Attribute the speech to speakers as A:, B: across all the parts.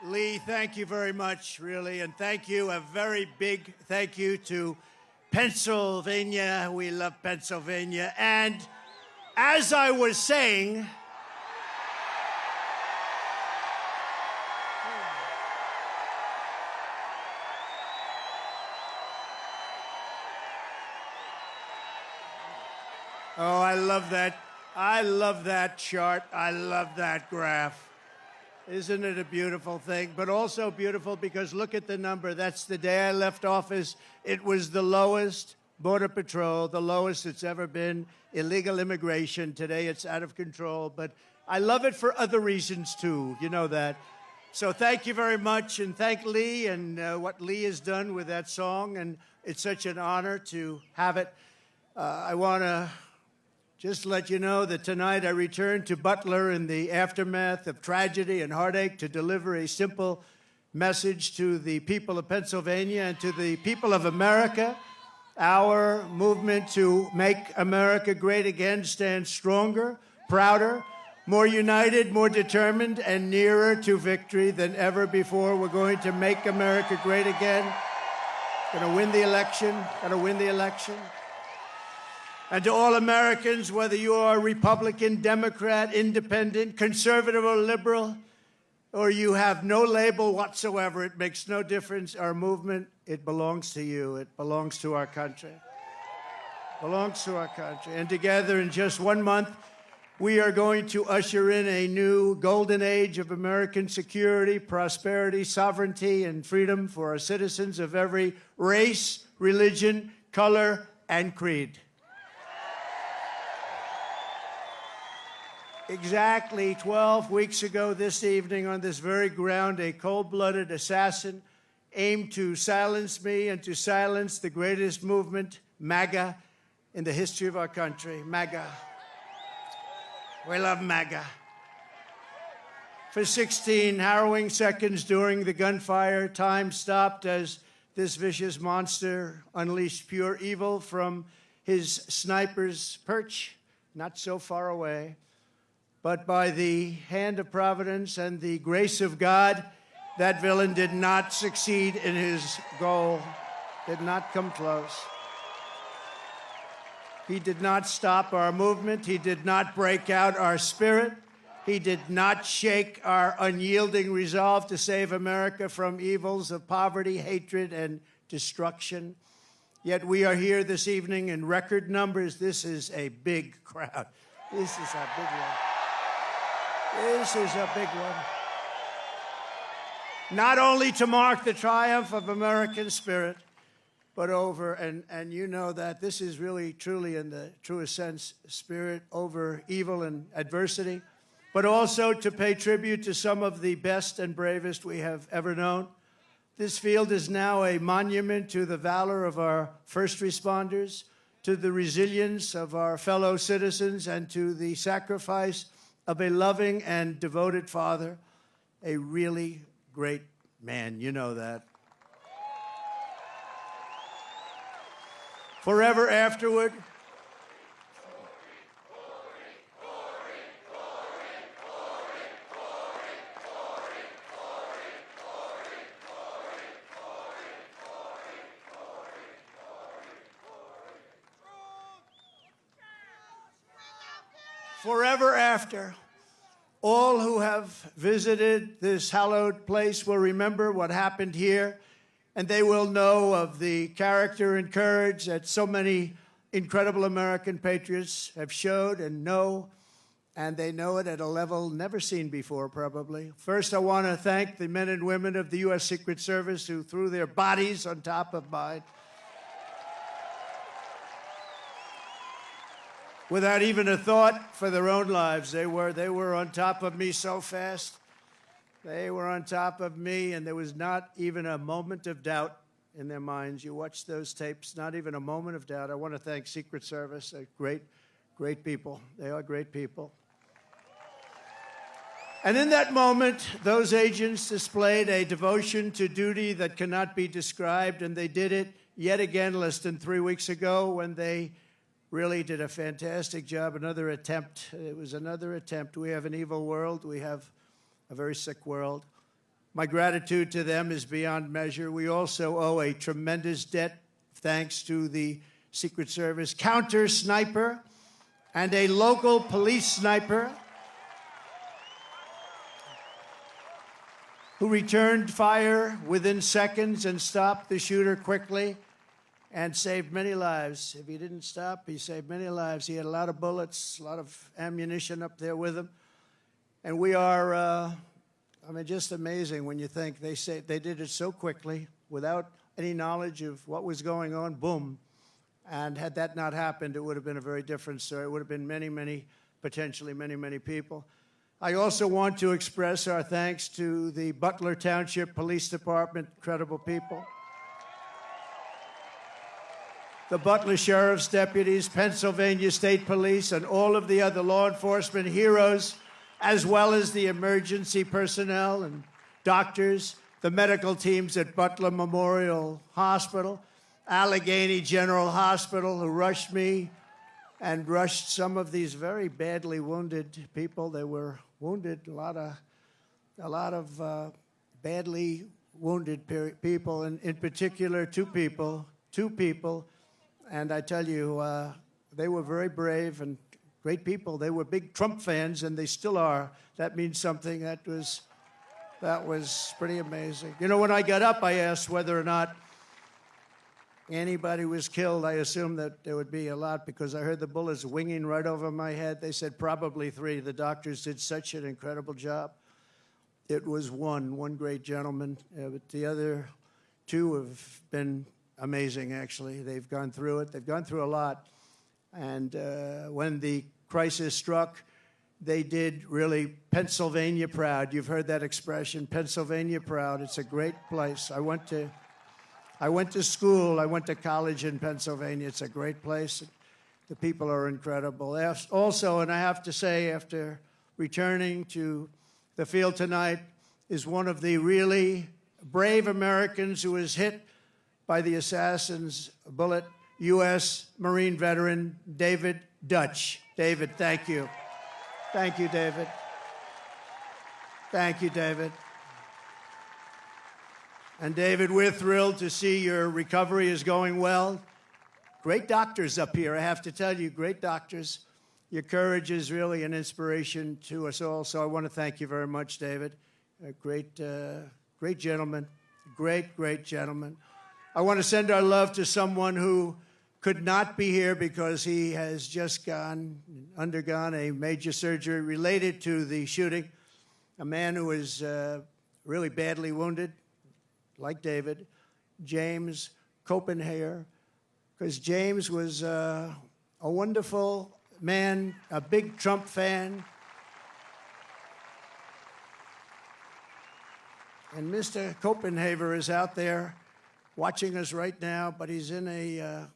A: Lee, thank you very much, really, and thank you, a very big thank you to Pennsylvania. We love Pennsylvania. And as I was saying, oh, I love that. I love that chart. I love that graph. Isn't it a beautiful thing? But also beautiful because look at the number. That's the day I left office. It was the lowest Border Patrol, the lowest it's ever been. Illegal immigration. Today it's out of control. But I love it for other reasons, too. You know that. So thank you very much. And thank Lee and what Lee has done with that song. And it's such an honor to have it. I want to just let you know that tonight I return to Butler in the aftermath of tragedy and heartache to deliver a simple message to the people of Pennsylvania and to the people of America. Our movement to make America great again stands stronger, prouder, more united, more determined, and nearer to victory than ever before. We're going to make America great again. Going to win the election. Going to win the election. And to all Americans, whether you are Republican, Democrat, Independent, Conservative, or Liberal, or you have no label whatsoever, it makes no difference. Our movement, it belongs to you. It belongs to our country. It belongs to our country. And together, in just 1 month, we are going to usher in a new golden age of American security, prosperity, sovereignty, and freedom for our citizens of every race, religion, color, and creed. Exactly 12 weeks ago this evening on this very ground, a cold-blooded assassin aimed to silence me and to silence the greatest movement, MAGA, in the history of our country. MAGA. We love MAGA. For 16 harrowing seconds during the gunfire, time stopped as this vicious monster unleashed pure evil from his sniper's perch, not so far away. But by the hand of Providence and the grace of God, that villain did not succeed in his goal, did not come close. He did not stop our movement. He did not break out our spirit. He did not shake our unyielding resolve to save America from evils of poverty, hatred, and destruction. Yet we are here this evening in record numbers. This is a big crowd. This is a big one. This is a big one. Not only to mark the triumph of American spirit, but over, and you know that this is really, truly, in the truest sense, spirit over evil and adversity, but also to pay tribute to some of the best and bravest we have ever known. This field is now a monument to the valor of our first responders, to the resilience of our fellow citizens, and to the sacrifice of a loving and devoted father, a really great man. You know that. Forever afterward, forever after, all who have visited this hallowed place will remember what happened here, and they will know of the character and courage that so many incredible American patriots have showed and know, and they know it at a level never seen before, probably. First, I want to thank the men and women of the U.S. Secret Service who threw their bodies on top of mine without even a thought for their own lives. They were on top of me so fast. They were on top of me, and there was not even a moment of doubt in their minds. You watch those tapes, not even a moment of doubt. I want to thank Secret Service. They're great, great people. They are great people. And in that moment, those agents displayed a devotion to duty that cannot be described, and they did it yet again less than 3 weeks ago when they really did a fantastic job. Another attempt. It was another attempt. We have an evil world. We have a very sick world. My gratitude to them is beyond measure. We also owe a tremendous debt thanks to the Secret Service counter sniper and a local police sniper who returned fire within seconds and stopped the shooter quickly and saved many lives. If he didn't stop, he saved many lives. He had a lot of bullets, a lot of ammunition up there with him. And we are, I mean, just amazing when you think they did it so quickly without any knowledge of what was going on, boom. And had that not happened, it would have been a very different story. It would have been many, potentially many people. I also want to express our thanks to the Butler Township Police Department, incredible people. The Butler Sheriff's deputies, Pennsylvania State Police, and all of the other law enforcement heroes, as well as the emergency personnel and doctors, the medical teams at Butler Memorial Hospital, Allegheny General Hospital, who rushed me and rushed some of these very badly wounded people. They were wounded, a lot of badly wounded people, and in particular, two people. And I tell you, they were very brave and great people. They were big Trump fans, and they still are. That means something. That was pretty amazing. You know, when I got up, I asked whether or not anybody was killed. I assumed that there would be a lot because I heard the bullets winging right over my head. They said probably 3. The doctors did such an incredible job. It was one great gentleman, but the other 2 have been amazing, actually. They've gone through it. They've gone through a lot. And when the crisis struck, they did really Pennsylvania proud. You've heard that expression, Pennsylvania proud. It's a great place. I went to school. I went to college in Pennsylvania. It's a great place. The people are incredible. Also, and I have to say, after returning to the field tonight, is one of the really brave Americans who was hit by the assassin's bullet, U.S. Marine veteran David Dutch. David, thank you. Thank you, David. Thank you, David. And David, we're thrilled to see your recovery is going well. Great doctors up here, I have to tell you, great doctors. Your courage is really an inspiration to us all, so I want to thank you very much, David. A great gentleman, great gentleman. I want to send our love to someone who could not be here because he has just undergone a major surgery related to the shooting. A man who was really badly wounded, like David, James Copenhagen, because James was a wonderful man, a big Trump fan. And Mr. Copenhagen is out there watching us right now, but he's in a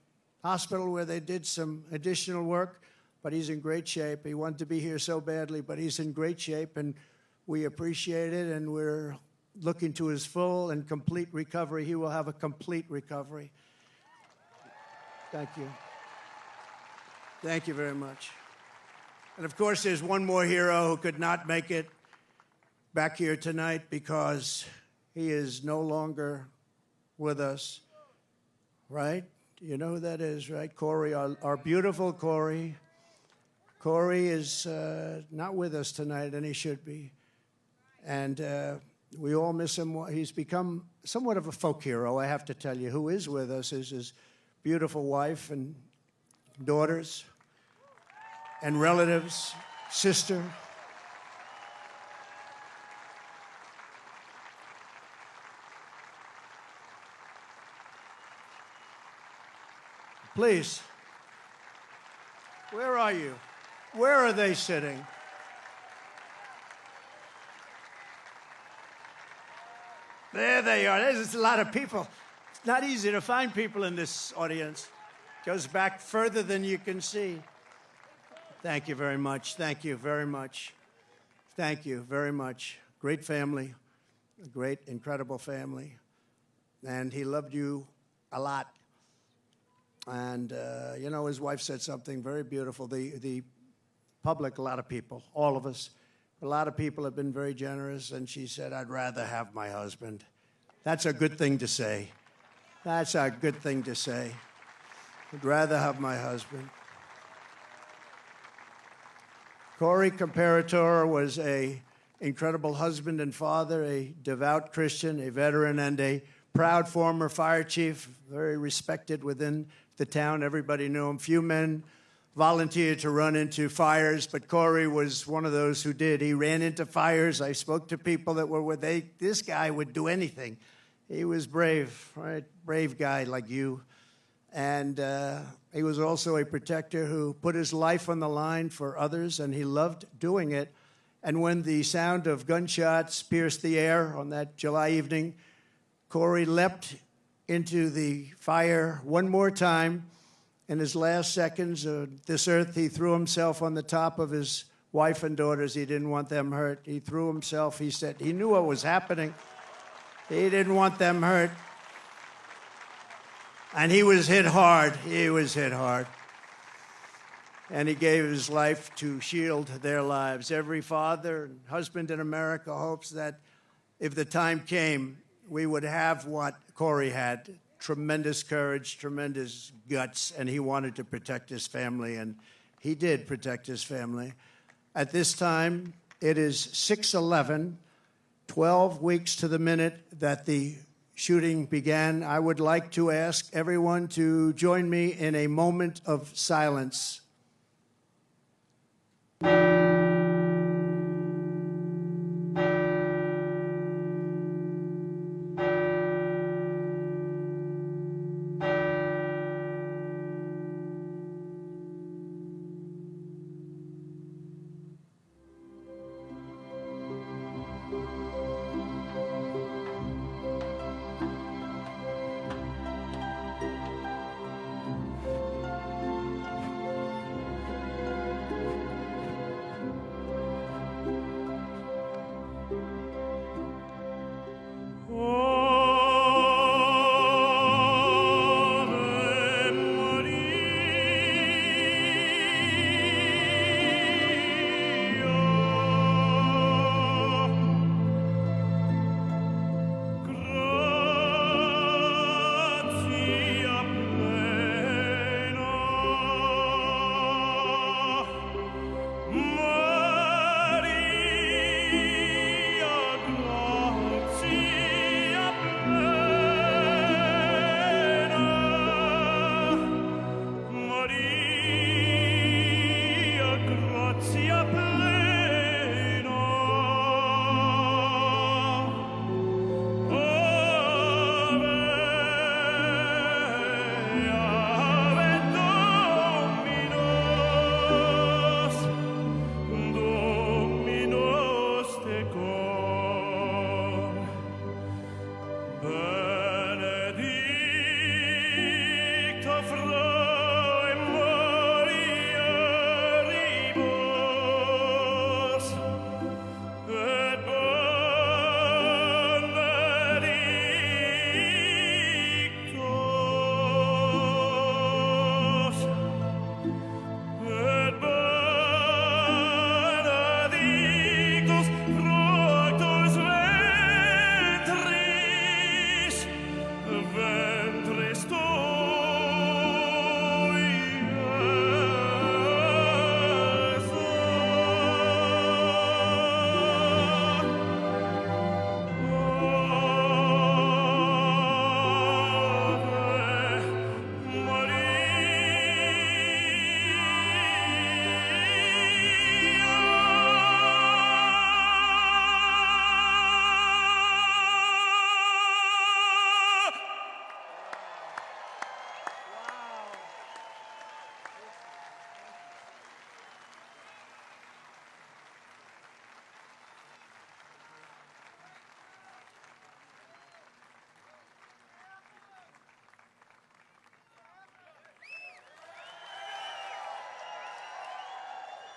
A: hospital where they did some additional work, but he's in great shape. He wanted to be here so badly, but he's in great shape, and we appreciate it, and we're looking to his full and complete recovery. He will have a complete recovery. Thank you. Thank you very much. And of course, there's one more hero who could not make it back here tonight because he is no longer with us, right? You know who that is, right? Corey, our beautiful Corey. Corey is not with us tonight, and he should be. And we all miss him. He's become somewhat of a folk hero, I have to tell you. Who is with us is his beautiful wife and daughters and relatives, sister. Please, where are you? Where are they sitting? There they are. There's a lot of people. It's not easy to find people in this audience. It goes back further than you can see. Thank you very much. Thank you very much. Thank you very much. Great family, a great, incredible family. And he loved you a lot. And, you know, his wife said something very beautiful. The public, a lot of people, all of us, A lot of people have been very generous, and she said, I'd rather have my husband. That's a good thing to say. That's a good thing to say. I'd rather have my husband. Corey Comparator was an incredible husband and father, a devout Christian, a veteran, and a proud former fire chief, very respected within the town. Everybody knew him. Few men volunteered to run into fires, but Corey was one of those who did. He ran into fires. I spoke to people that were with this guy would do anything. He was brave, right? Brave guy like you. And he was also a protector who put his life on the line for others, and he loved doing it. And when the sound of gunshots pierced the air on that July evening, Corey leapt into the fire one more time. In his last seconds of this earth, he threw himself on the top of his wife and daughters. He didn't want them hurt. He threw himself. He said he knew what was happening. He didn't want them hurt. And he was hit hard. He was hit hard. And he gave his life to shield their lives. Every father and husband in America hopes that if the time came, we would have what Corey had, tremendous courage, tremendous guts, and he wanted to protect his family, and he did protect his family. At this time, it is 6/11, 12 weeks to the minute that the shooting began. I would like to ask everyone to join me in a moment of silence.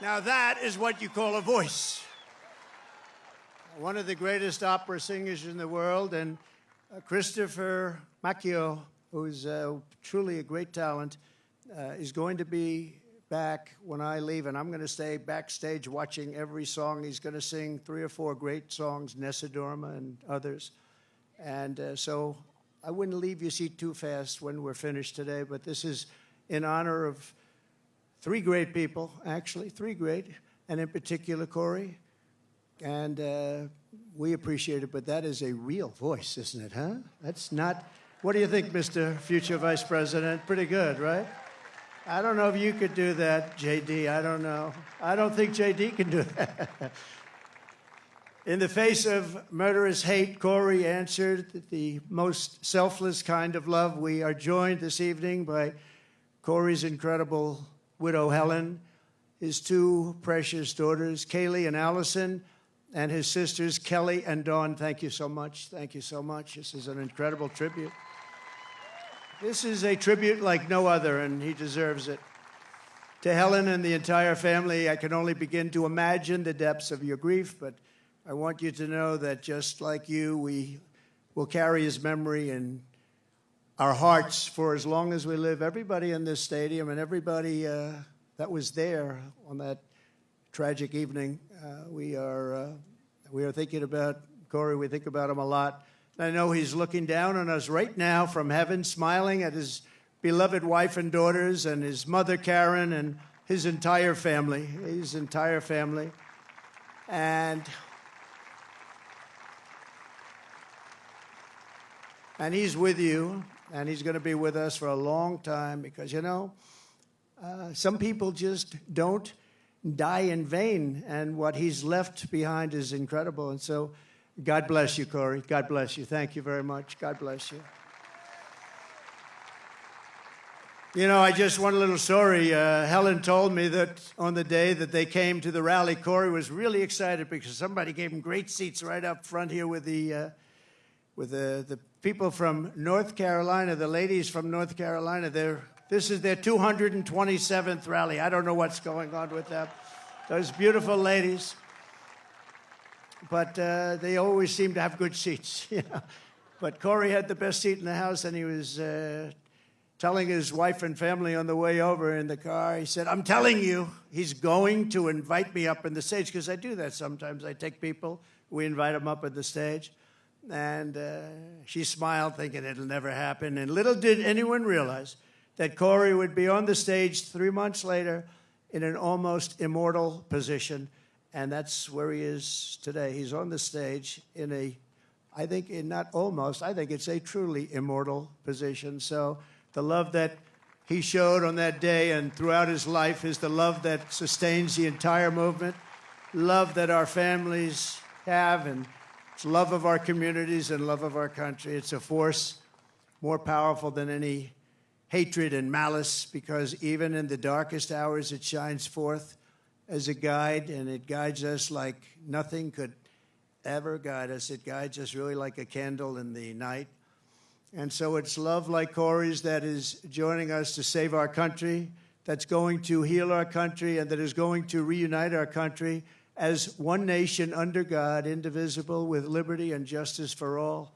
A: Now that is what you call a voice. One of the greatest opera singers in the world, and Christopher Macchio, who's truly a great talent, is going to be back when I leave, and I'm going to stay backstage watching every song. He's going to sing 3 or 4 great songs, Nessa Dorma and others. And so I wouldn't leave your seat too fast when we're finished today, but this is in honor of 3 great people, actually, 3 great, and in particular, Corey. And we appreciate it, but that is a real voice, isn't it, huh? That's not... What do you think, Mr. Future Vice President? Pretty good, right? I don't know if you could do that, J.D. I don't know. I don't think J.D. can do that. In the face of murderous hate, Corey answered the most selfless kind of love. We are joined this evening by Corey's incredible widow, Helen, his 2 precious daughters, Kaylee and Allison, and his sisters, Kelly and Dawn. Thank you so much. Thank you so much. This is an incredible tribute. This is a tribute like no other, and he deserves it. To Helen and the entire family, I can only begin to imagine the depths of your grief, but I want you to know that just like you, we will carry his memory in our hearts for as long as we live. Everybody in this stadium and everybody that was there on that tragic evening, we are thinking about Corey. We think about him a lot. I know he's looking down on us right now from heaven, smiling at his beloved wife and daughters and his mother, Karen, and his entire family. And he's with you, and he's going to be with us for a long time because, you know, some people just don't die in vain, and what he's left behind is incredible. And so God bless you, Corey. God bless you. Thank you very much. God bless you. You know, I just one little story. Helen told me that on the day that they came to the rally, Corey was really excited because somebody gave him great seats right up front here with the people from North Carolina, the ladies from North Carolina. This is their 227th rally. I don't know what's going on with them. Those beautiful ladies. But they always seem to have good seats. You know? But Corey had the best seat in the house, and he was telling his wife and family on the way over in the car, he said, I'm telling you, he's going to invite me up on the stage, because I do that sometimes. I take people, we invite them up on the stage. And she smiled, thinking it'll never happen. And little did anyone realize that Corey would be on the stage 3 months later in an almost immortal position. And that's where he is today. He's on the stage in I think it's a truly immortal position. So the love that he showed on that day and throughout his life is the love that sustains the entire movement, love that our families have, and it's love of our communities and love of our country. It's a force more powerful than any hatred and malice, because even in the darkest hours it shines forth as a guide, and it guides us like nothing could ever guide us. It guides us really like a candle in the night. And so it's love like Corey's that is joining us to save our country, that's going to heal our country, and that is going to reunite our country as one nation under God, indivisible, with liberty and justice for all.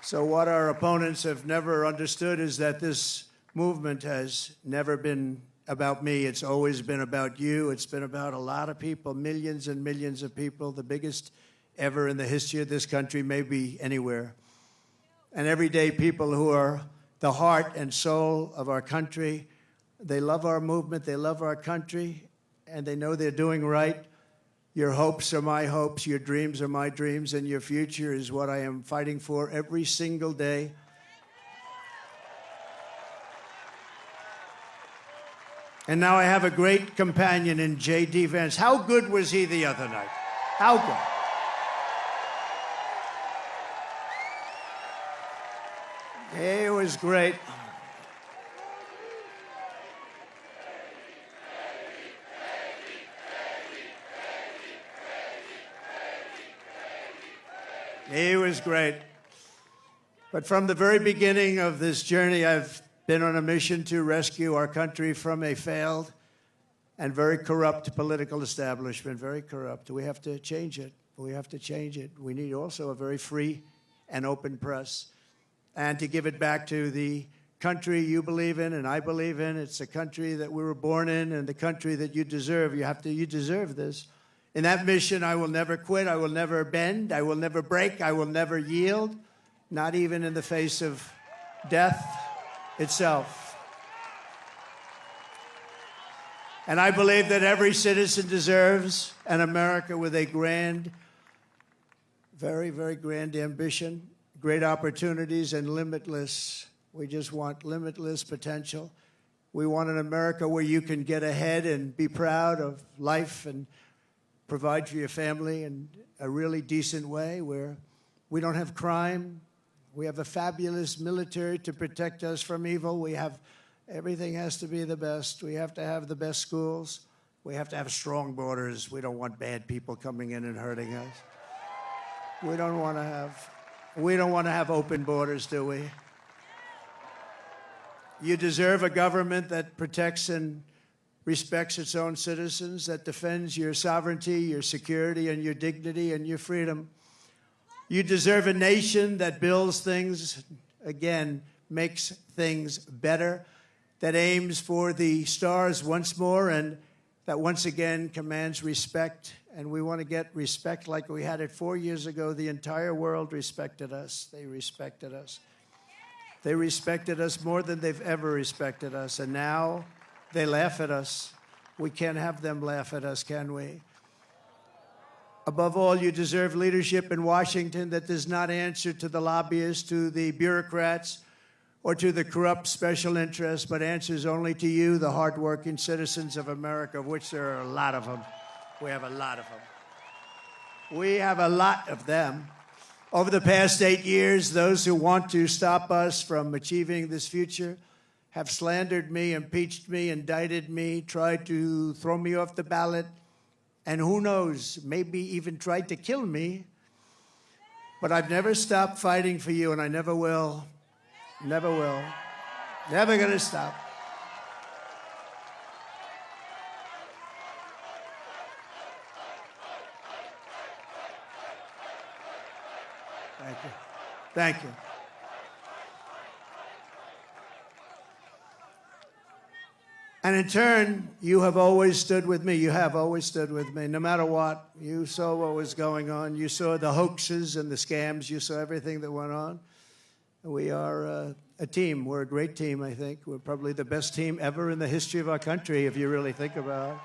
A: So what our opponents have never understood is that this movement has never been about me. It's always been about you. It's been about a lot of people, millions and millions of people, the biggest ever in the history of this country, maybe anywhere. And everyday people who are the heart and soul of our country. They love our movement, they love our country, and they know they're doing right. Your hopes are my hopes, your dreams are my dreams, and your future is what I am fighting for every single day. And now I have a great companion in J.D. Vance. How good was he the other night? How good? He was great. He was great. But from the very beginning of this journey, I've been on a mission to rescue our country from a failed and very corrupt political establishment, very corrupt. We have to change it. We have to change it. We need also a very free and open press. and to give it back to the country you believe in and I believe in. It's a country that we were born in and the country that you deserve. You deserve this. In that mission, I will never quit. I will never bend. I will never break. I will never yield, not even in the face of death itself. And I believe that every citizen deserves an America with a grand, very, very grand ambition, great opportunities, and limitless. We just want limitless potential. We want an America where you can get ahead and be proud of life and provide for your family in a really decent way, where we don't have crime. We have a fabulous military to protect us from evil. Everything has to be the best. We have to have the best schools. We have to have strong borders. We don't want bad people coming in and hurting us. We don't want to have open borders, do we? You deserve a government that protects and respects its own citizens, that defends your sovereignty, your security, and your dignity and your freedom. You deserve a nation that builds things, again, makes things better, that aims for the stars once more, and that once again commands respect. And we want to get respect like we had it 4 years ago. The entire world respected us. They respected us. They respected us more than they've ever respected us. And now they laugh at us. We can't have them laugh at us, can we? Above all, you deserve leadership in Washington that does not answer to the lobbyists, to the bureaucrats, or to the corrupt special interests, but answers only to you, the hardworking citizens of America, of which there are a lot of them. We have a lot of them. We have a lot of them. Over the past 8 years, those who want to stop us from achieving this future have slandered me, impeached me, indicted me, tried to throw me off the ballot, and who knows, maybe even tried to kill me. But I've never stopped fighting for you, and I never will. Never will. Never gonna stop. Thank you. Thank you. And in turn, you have always stood with me. You have always stood with me, no matter what. You saw what was going on. You saw the hoaxes and the scams. You saw everything that went on. We are a team. We're a great team, I think. We're probably the best team ever in the history of our country, if you really think about it.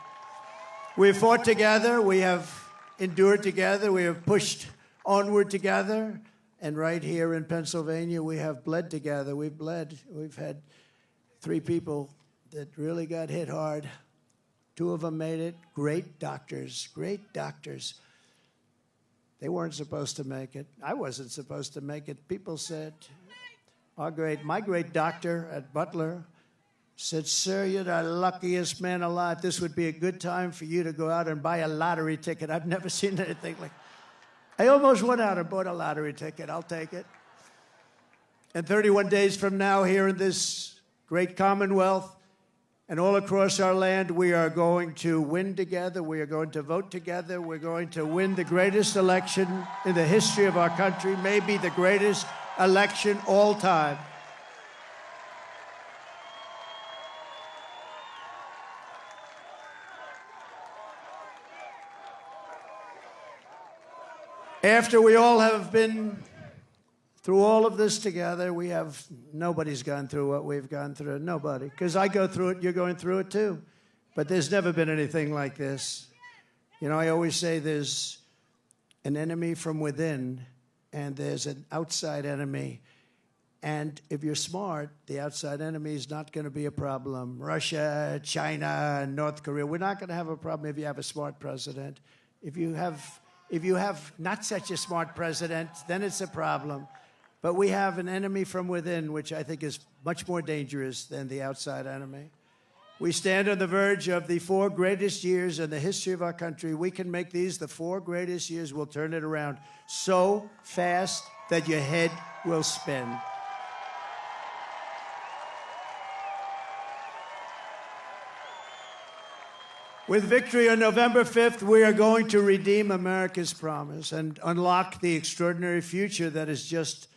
A: We've fought together. We have endured together. We have pushed onward together. And right here in Pennsylvania, we have bled together. We've bled. We've had 3 people that really got hit hard. 2 of them made it. Great doctors, great doctors. They weren't supposed to make it. I wasn't supposed to make it. People said, my great doctor at Butler said, "Sir, you're the luckiest man alive. This would be a good time for you to go out and buy a lottery ticket." I've never seen anything like that. I almost went out and bought a lottery ticket. I'll take it. And 31 days from now, here in this great Commonwealth and all across our land, we are going to win together. We are going to vote together. We're going to win the greatest election in the history of our country, maybe the greatest election all time. After we all have been through all of this together, nobody's gone through what we've gone through. Nobody. Because I go through it, you're going through it too. But there's never been anything like this. You know, I always say there's an enemy from within and there's an outside enemy. And if you're smart, the outside enemy is not going to be a problem. Russia, China, North Korea. We're not going to have a problem if you have a smart president. If you have not such a smart president, then it's a problem. But we have an enemy from within, which I think is much more dangerous than the outside enemy. We stand on the verge of the 4 greatest years in the history of our country. We can make these the 4 greatest years. We'll turn it around so fast that your head will spin. With victory on November 5th, we are going to redeem America's promise and unlock the extraordinary future that is just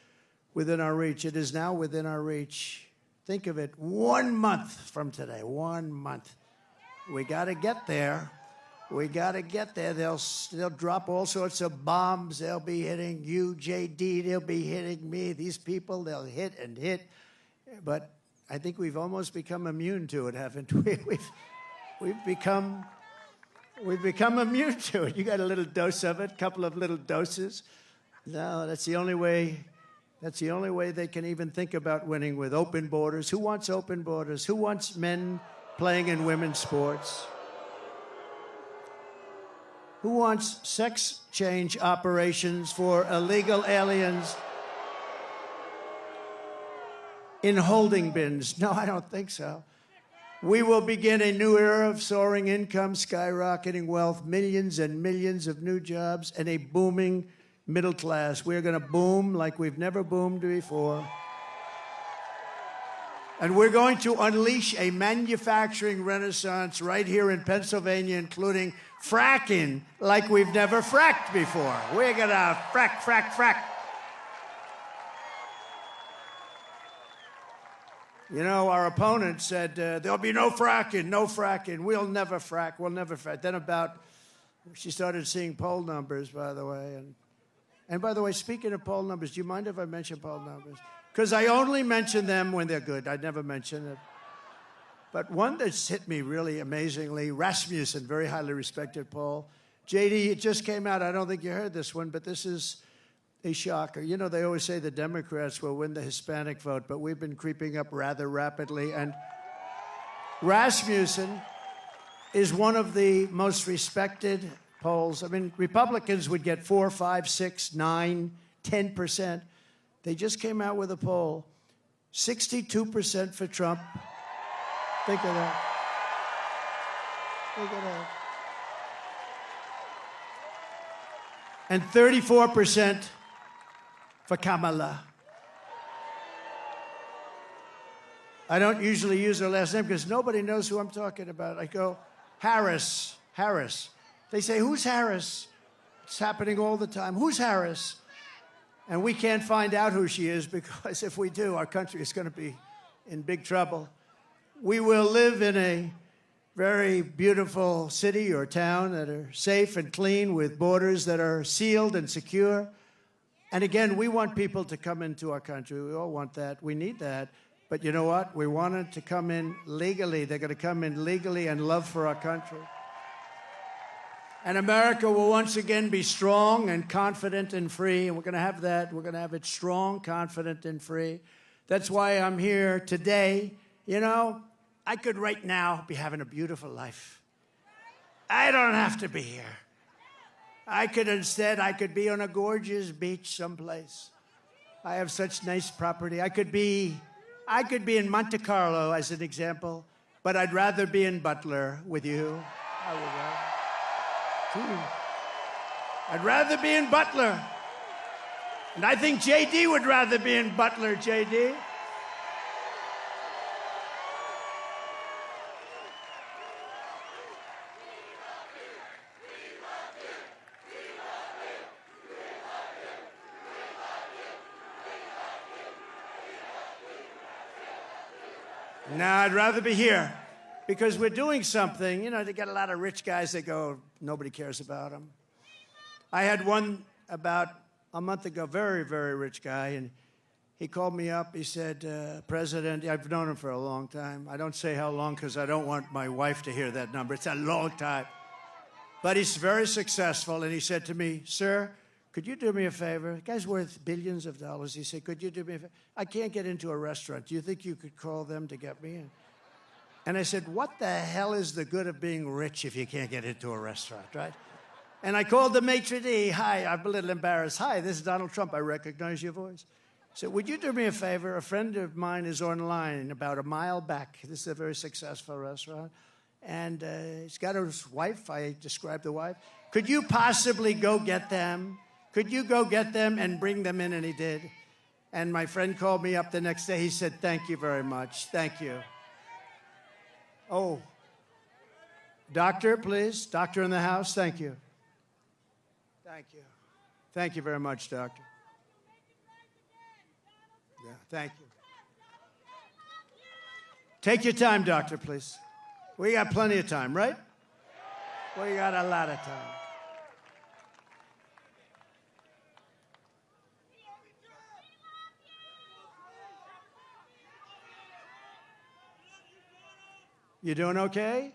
A: within our reach. It is now within our reach. Think of it, 1 month from today, 1 month. We got to get there. We got to get there. They'll drop all sorts of bombs. They'll be hitting you, JD. They'll be hitting me. These people, they'll hit and hit. But I think we've almost become immune to it, haven't we? We've become immune to it. You got a little dose of it, a couple of little doses. No, that's the only way. That's the only way they can even think about winning, with open borders. Who wants open borders? Who wants men playing in women's sports? Who wants sex change operations for illegal aliens in holding bins? No, I don't think so. We will begin a new era of soaring income, skyrocketing wealth, millions and millions of new jobs, and a booming middle class. We're going to boom like we've never boomed before. And we're going to unleash a manufacturing renaissance right here in Pennsylvania, including fracking like we've never fracked before. We're going to frack, frack, frack. You know, our opponent said, there'll be no fracking, no fracking. We'll never frack, we'll never frack. Then she started seeing poll numbers, by the way. And by the way, speaking of poll numbers, do you mind if I mention poll numbers? Because I only mention them when they're good. I never mention it. But one that's hit me really amazingly, Rasmussen, very highly respected poll. JD, it just came out. I don't think you heard this one, but this is a shocker. You know, they always say the Democrats will win the Hispanic vote, but we've been creeping up rather rapidly. And Rasmussen is one of the most respected polls. I mean, Republicans would get 4, 5, 6, 9, 10%. They just came out with a poll. 62% for Trump. Think of that. Think of that. And 34% for Kamala. I don't usually use her last name because nobody knows who I'm talking about. I go, Harris, Harris. They say, who's Harris? It's happening all the time. Who's Harris? And we can't find out who she is, because if we do, our country is going to be in big trouble. We will live in a very beautiful city or town that are safe and clean, with borders that are sealed and secure. And again, we want people to come into our country. We all want that. We need that. But you know what? We want them to come in legally. They're going to come in legally and love for our country. And America will once again be strong and confident and free. And we're going to have that. We're going to have it strong, confident, and free. That's why I'm here today. You know, I could right now be having a beautiful life. I don't have to be here. I could be on a gorgeous beach someplace. I have such nice property. I could be in Monte Carlo, as an example, but I'd rather be in Butler with you. I would rather. I'd rather be in Butler. And I think JD would rather be in Butler, JD. No, I'd rather be here, because we're doing something. You know, they get a lot of rich guys that go, nobody cares about them. I had one about a month ago, very, very rich guy, and he called me up. He said, President, I've known him for a long time. I don't say how long because I don't want my wife to hear that number. It's a long time. But he's very successful, and he said to me, sir, could you do me a favor? The guy's worth billions of dollars. He said, could you do me a favor? I can't get into a restaurant. Do you think you could call them to get me in? And I said, what the hell is the good of being rich if you can't get into a restaurant, right? And I called the maitre d'. Hi, I'm a little embarrassed. Hi, this is Donald Trump. I recognize your voice. I said, would you do me a favor? A friend of mine is online about a mile back. This is a very successful restaurant. And he's got his wife. I described the wife. Could you possibly go get them? Could you go get them and bring them in? And he did. And my friend called me up the next day. He said, thank you very much. Thank you. Oh, doctor, please. Doctor in the house. Thank you. Thank you. Thank you very much, doctor. Yeah, thank you. Take your time, doctor, please. We got plenty of time, right? We got a lot of time. You doing okay?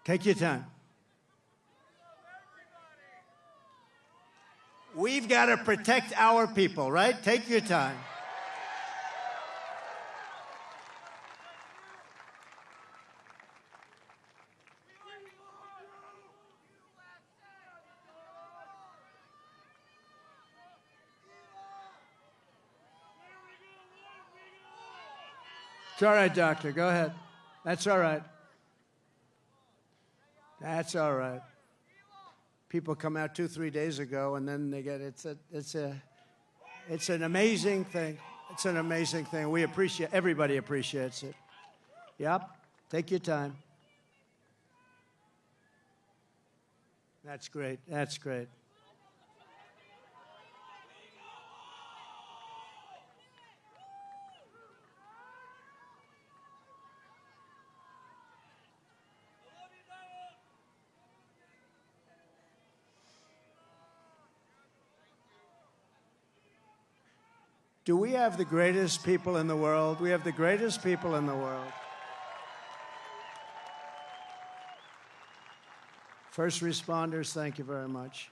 A: Take your time. We've got to protect our people, right? Take your time. It's all right, doctor. Go ahead. That's all right. That's all right. People come out 2-3 days ago, and then they get it's an amazing thing. It's an amazing thing. We appreciate. Everybody appreciates it. Yep. Take your time. That's great. That's great. Do we have the greatest people in the world? We have the greatest people in the world. First responders, thank you very much.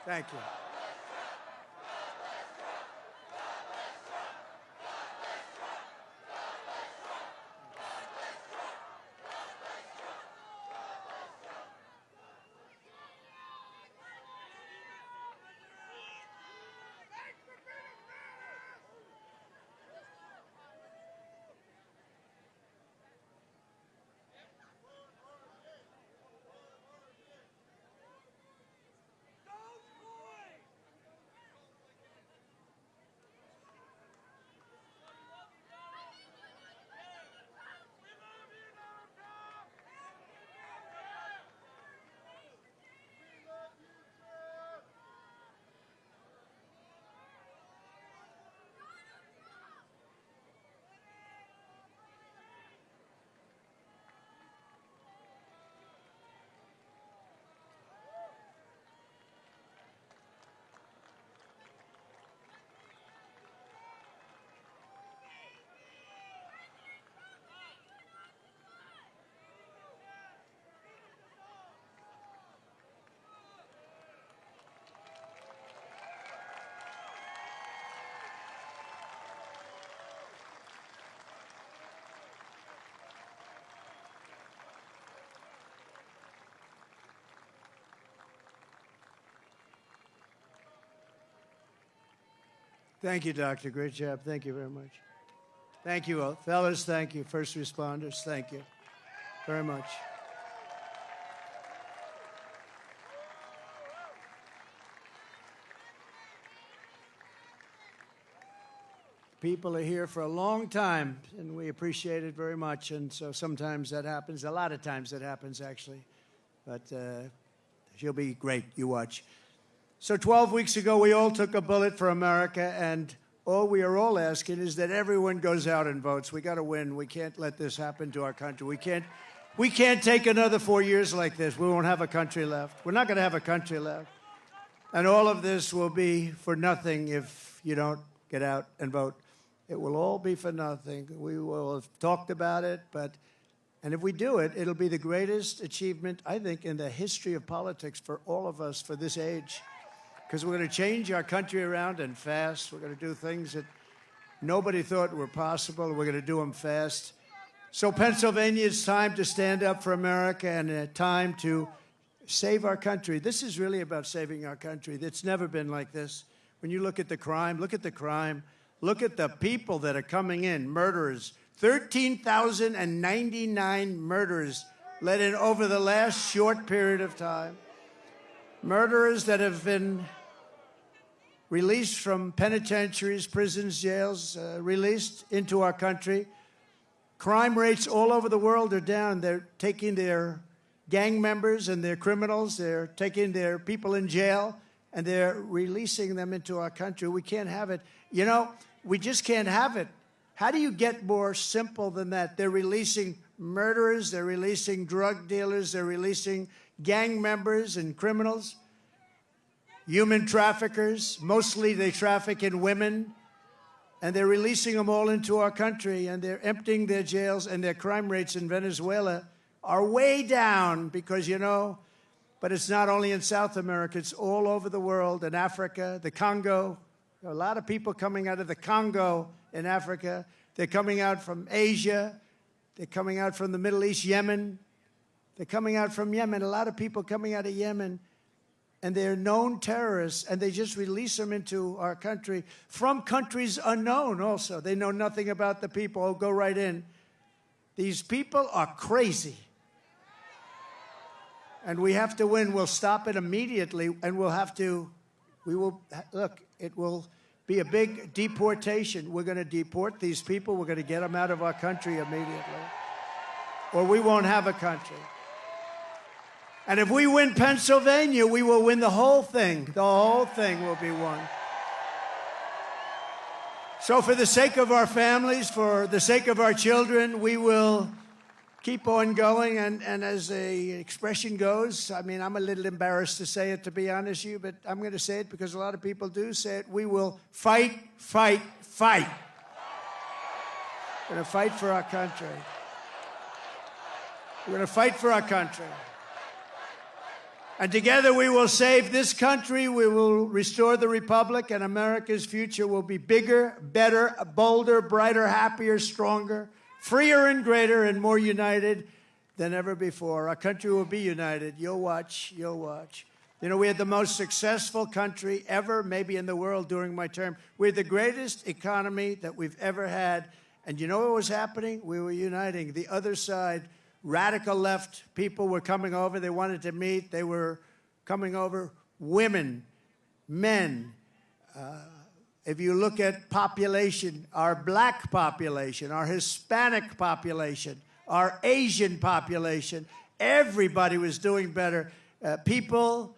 A: Thank you. Thank you, Doctor. Great job. Thank you very much. Thank you, all. Fellas, thank you. First responders, thank you very much. People are here for a long time, and we appreciate it very much. And so sometimes that happens. A lot of times that happens, actually. But she'll be great. You watch. So 12 weeks ago, we all took a bullet for America, and all we are all asking is that everyone goes out and votes. We got to win. We can't let this happen to our country. We can't take another 4 years like this. We won't have a country left. We're not going to have a country left. And all of this will be for nothing if you don't get out and vote. It will all be for nothing. We will have talked about it, and if we do it, it'll be the greatest achievement, I think, in the history of politics for all of us for this age. Because we're going to change our country around and fast. We're going to do things that nobody thought were possible. We're going to do them fast. So Pennsylvania, it's time to stand up for America and time to save our country. This is really about saving our country. It's never been like this. When you look at the crime, look at the crime. Look at the people that are coming in, murderers. 13,099 murders let in over the last short period of time. Murderers that have been released from penitentiaries, prisons, jails, released into our country. Crime rates all over the world are down. They're taking their gang members and their criminals. They're taking their people in jail, and they're releasing them into our country. We can't have it. You know, we just can't have it. How do you get more simple than that? They're releasing murderers, they're releasing drug dealers, they're releasing gang members and criminals, human traffickers. Mostly they traffic in women, and they're releasing them all into our country, and they're emptying their jails, and their crime rates in Venezuela are way down because, you know, but it's not only in South America, it's all over the world, in Africa, the Congo. There are a lot of people coming out of the Congo in Africa. They're coming out from Asia. They're coming out from the Middle East, Yemen. They're coming out from Yemen. A lot of people coming out of Yemen. And they're known terrorists, and they just release them into our country from countries unknown also. They know nothing about the people. Oh, go right in. These people are crazy. And we have to win. We'll stop it immediately, and it will be a big deportation. We're going to deport these people. We're going to get them out of our country immediately, or we won't have a country. And if we win Pennsylvania, we will win the whole thing. The whole thing will be won. So for the sake of our families, for the sake of our children, we will keep on going. And as the expression goes, I mean, I'm a little embarrassed to say it, to be honest with you, but I'm going to say it because a lot of people do say it. We will fight, fight, fight. We're going to fight for our country. We're going to fight for our country. And together we will save this country, we will restore the republic, and America's future will be bigger, better, bolder, brighter, happier, stronger, freer and greater, and more united than ever before. Our country will be united. You'll watch, you'll watch. You know, we had the most successful country ever, maybe in the world during my term. We had the greatest economy that we've ever had. And you know what was happening? We were uniting. The other side, radical left people were coming over. They wanted to meet. They were coming over. Women, men. If you look at population, our black population, our Hispanic population, our Asian population, everybody was doing better. People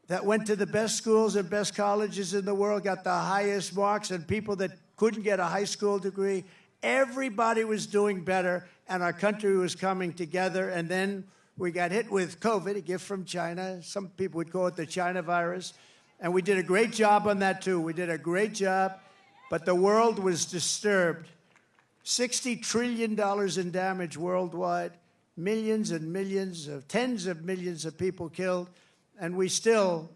A: that went to the best schools and best colleges in the world got the highest marks, and people that couldn't get a high school degree, everybody was doing better, and our country was coming together. And then we got hit with COVID, a gift from China. Some people would call it the China virus. And we did a great job on that, too. We did a great job, but the world was disturbed. $60 trillion in damage worldwide, millions and millions of, tens of millions of people killed. And we still,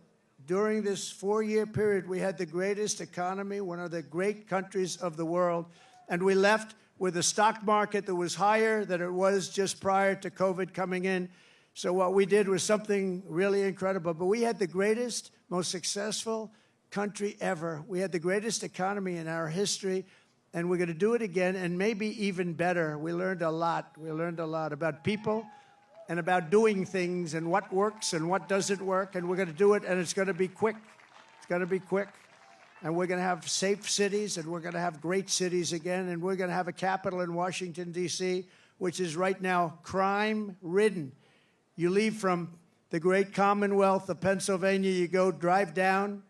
A: during this 4-year period, we had the greatest economy, one of the great countries of the world. And we left with a stock market that was higher than it was just prior to COVID coming in. So what we did was something really incredible. But we had the greatest, most successful country ever. We had the greatest economy in our history, and we're going to do it again, and maybe even better. We learned a lot. We learned a lot about people and about doing things and what works and what doesn't work, and we're going to do it, and it's going to be quick. It's going to be quick. And we're going to have safe cities, and we're going to have great cities again, and we're going to have a capital in Washington, D.C., which is right now crime-ridden. You leave from the great Commonwealth of Pennsylvania, you drive down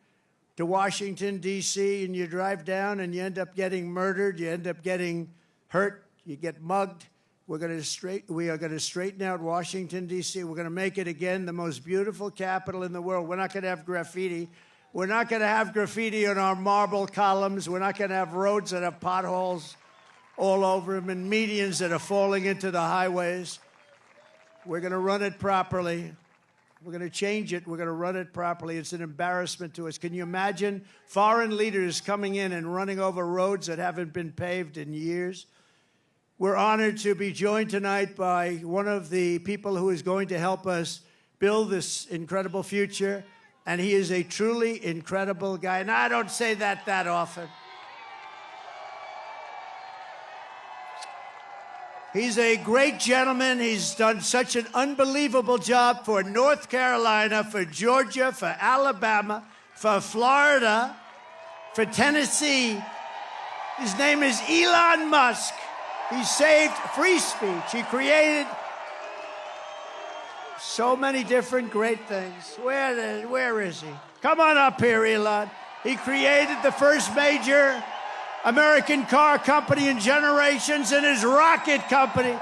A: to Washington, D.C., and you drive down, and you end up getting murdered, you end up getting hurt, you get mugged. We are going to straighten out Washington, D.C. We're going to make it again the most beautiful capital in the world. We're not going to have graffiti. We're not going to have graffiti on our marble columns. We're not going to have roads that have potholes all over them and medians that are falling into the highways. We're going to run it properly. We're going to change it. We're going to run it properly. It's an embarrassment to us. Can you imagine foreign leaders coming in and running over roads that haven't been paved in years? We're honored to be joined tonight by one of the people who is going to help us build this incredible future. And he is a truly incredible guy. And I don't say that often. He's a great gentleman. He's done such an unbelievable job for North Carolina, for Georgia, for Alabama, for Florida, for Tennessee. His name is Elon Musk. He saved free speech. He created so many different great things. Where is he? Come on up here, Elon. He created the first major American car company in generations, and his rocket company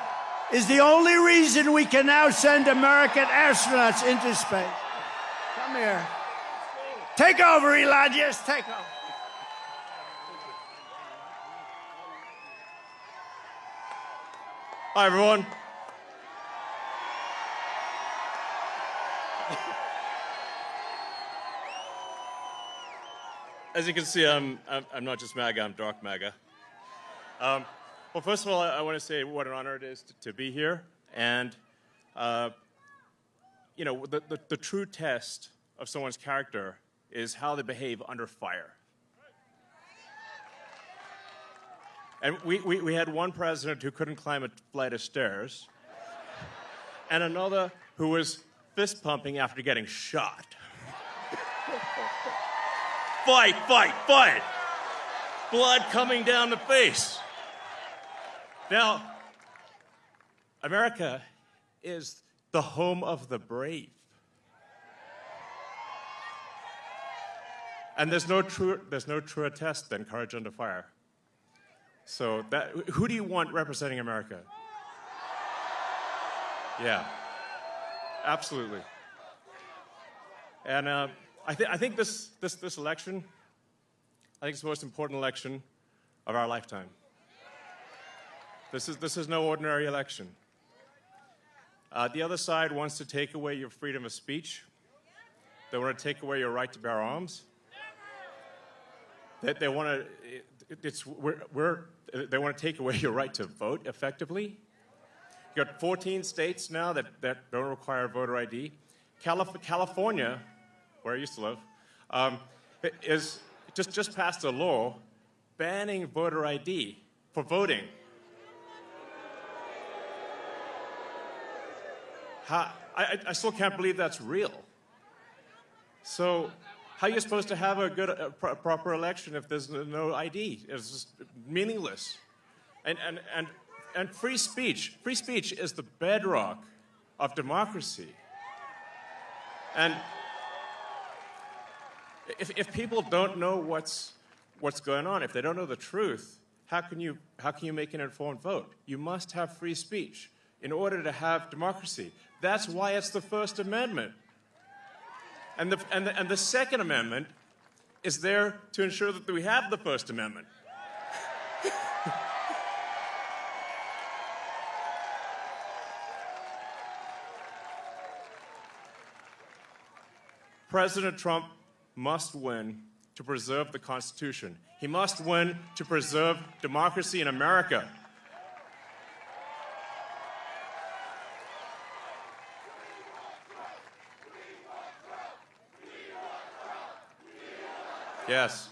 A: is the only reason we can now send American astronauts into space. Come here. Take over, Elon. Yes, take over.
B: Hi, everyone. As you can see, I'm not just MAGA, I'm dark MAGA. Well, first of all, I want to say what an honor it is to be here. And, you know, the true test of someone's character is how they behave under fire. And we had one president who couldn't climb a flight of stairs, and another who was fist pumping after getting shot. Fight, fight, fight! Blood coming down the face. Now, America is the home of the brave. And there's no truer test than courage under fire. So who do you want representing America? Yeah, absolutely. And I think this election, I think it's the most important election of our lifetime. This is no ordinary election. The other side wants to take away your freedom of speech. They want to take away your right to bear arms. They want to take away your right to vote effectively. You've got 14 states now that don't require voter ID. California, where I used to live, is just passed a law banning voter ID for voting. I still can't believe that's real. So how are you supposed to have a good, proper election if there's no ID? It's just meaningless. And free speech is the bedrock of democracy. And if people don't know what's going on, if they don't know the truth, how can you make an informed vote? You must have free speech in order to have democracy. That's why it's the First Amendment. And the Second Amendment is there to ensure that we have the First Amendment. President Trump must win to preserve the Constitution. He must win to preserve democracy in America. Yes.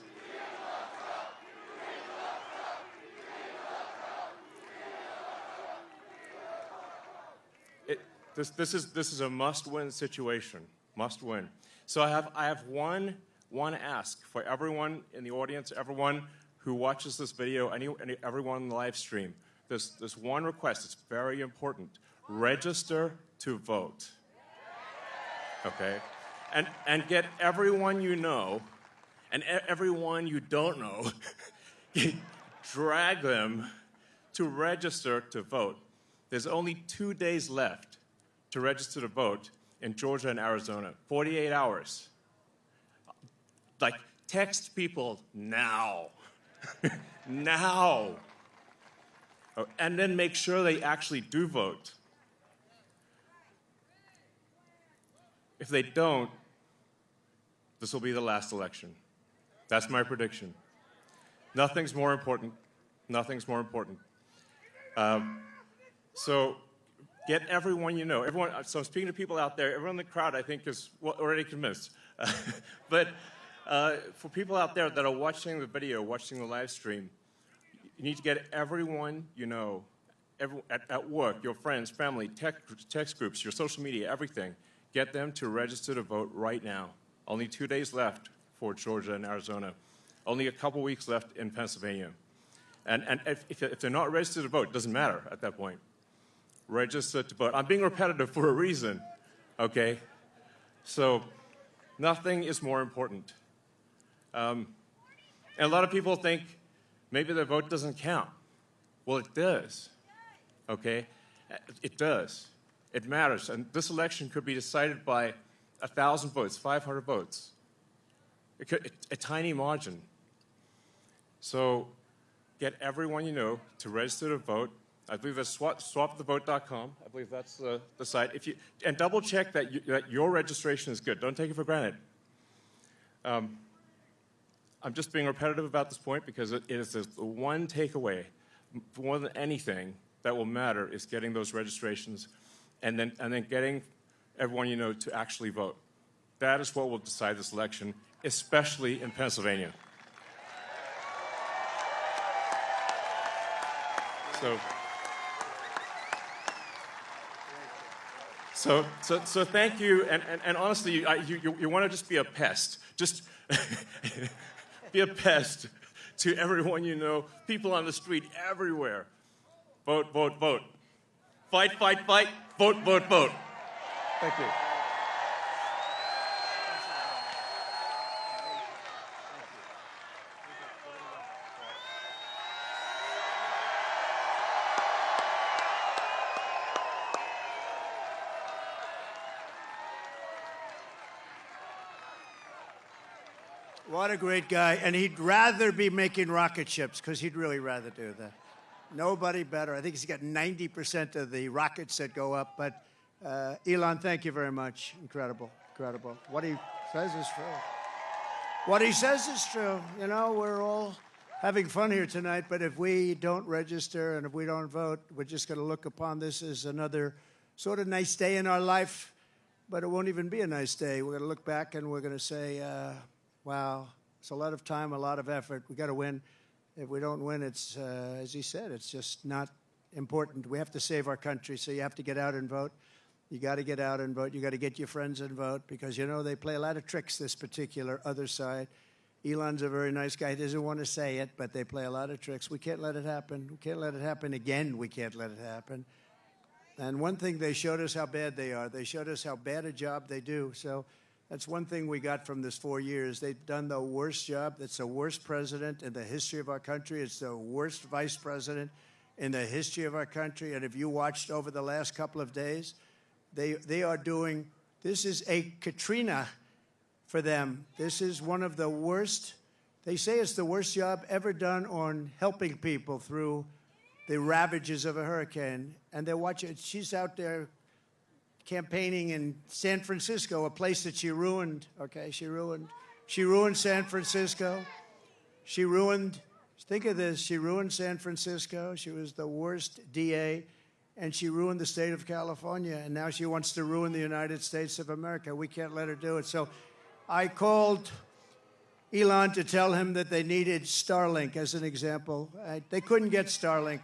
B: This is a must-win situation. Must win. So I have one ask for everyone in the audience, everyone who watches this video, everyone in the live stream. There's one request. It's very important. Register to vote. Okay? And get everyone you know and everyone you don't know, drag them to register to vote. There's only 2 days left to register to vote in Georgia and Arizona. 48 hours. Like, text people now. Now. Oh, and then make sure they actually do vote. If they don't, this will be the last election. That's my prediction. Nothing's more important. Nothing's more important. So get everyone you know. So I'm speaking to people out there. Everyone in the crowd, I think, is already convinced. But for people out there that are watching the video, watching the live stream, you need to get everyone you know, at work, your friends, family, text groups, your social media, everything. Get them to register to vote right now. Only 2 days left for Georgia and Arizona. Only a couple weeks left in Pennsylvania. And if they're not registered to vote, it doesn't matter at that point. Register to vote. I'm being repetitive for a reason, okay? So nothing is more important. And a lot of people think maybe their vote doesn't count. Well, it does, okay? It does. It matters. And this election could be decided by 1,000 votes, 500 votes. A tiny margin. So get everyone you know to register to vote. I believe that's swapthevote.com. I believe that's the site. And double check that your registration is good. Don't take it for granted. I'm just being repetitive about this point because it is the one takeaway, more than anything, that will matter is getting those registrations and then getting everyone you know to actually vote. That is what will decide this election, especially in Pennsylvania. So thank you, and honestly, you want to just be a pest. Just be a pest to everyone you know, people on the street, everywhere. Vote, vote, vote. Fight, fight, fight. Vote, vote, vote. Thank you.
A: What a great guy. And he'd rather be making rocket ships, because he'd really rather do that. Nobody better. I think he's got 90% of the rockets that go up. But Elon, thank you very much. Incredible, incredible. What he says is true. What he says is true. You know, we're all having fun here tonight, but if we don't register and if we don't vote, we're just going to look upon this as another sort of nice day in our life, but it won't even be a nice day. We're going to look back and we're going to say, wow, it's a lot of time, a lot of effort. We got to win. If we don't win, it's, as he said, it's just not important. We have to save our country, so you have to get out and vote. You got to get out and vote. You got to get your friends and vote because, you know, they play a lot of tricks, this particular other side. Elon's a very nice guy. He doesn't want to say it, but they play a lot of tricks. We can't let it happen. We can't let it happen again. We can't let it happen. And one thing, they showed us how bad they are. They showed us how bad a job they do. So that's one thing we got from this 4 years. They've done the worst job. It's the worst president in the history of our country. It's the worst vice president in the history of our country. And if you watched over the last couple of days, they are doing, this is a Katrina for them. This is one of the worst. They say it's the worst job ever done on helping people through the ravages of a hurricane. And they're watching, she's out there campaigning in San Francisco, a place that she ruined, okay? She ruined San Francisco. She ruined, think of this, she ruined San Francisco. She was the worst DA, and she ruined the state of California, and now she wants to ruin the United States of America. We can't let her do it. So I called Elon to tell him that they needed Starlink as an example. They couldn't get Starlink.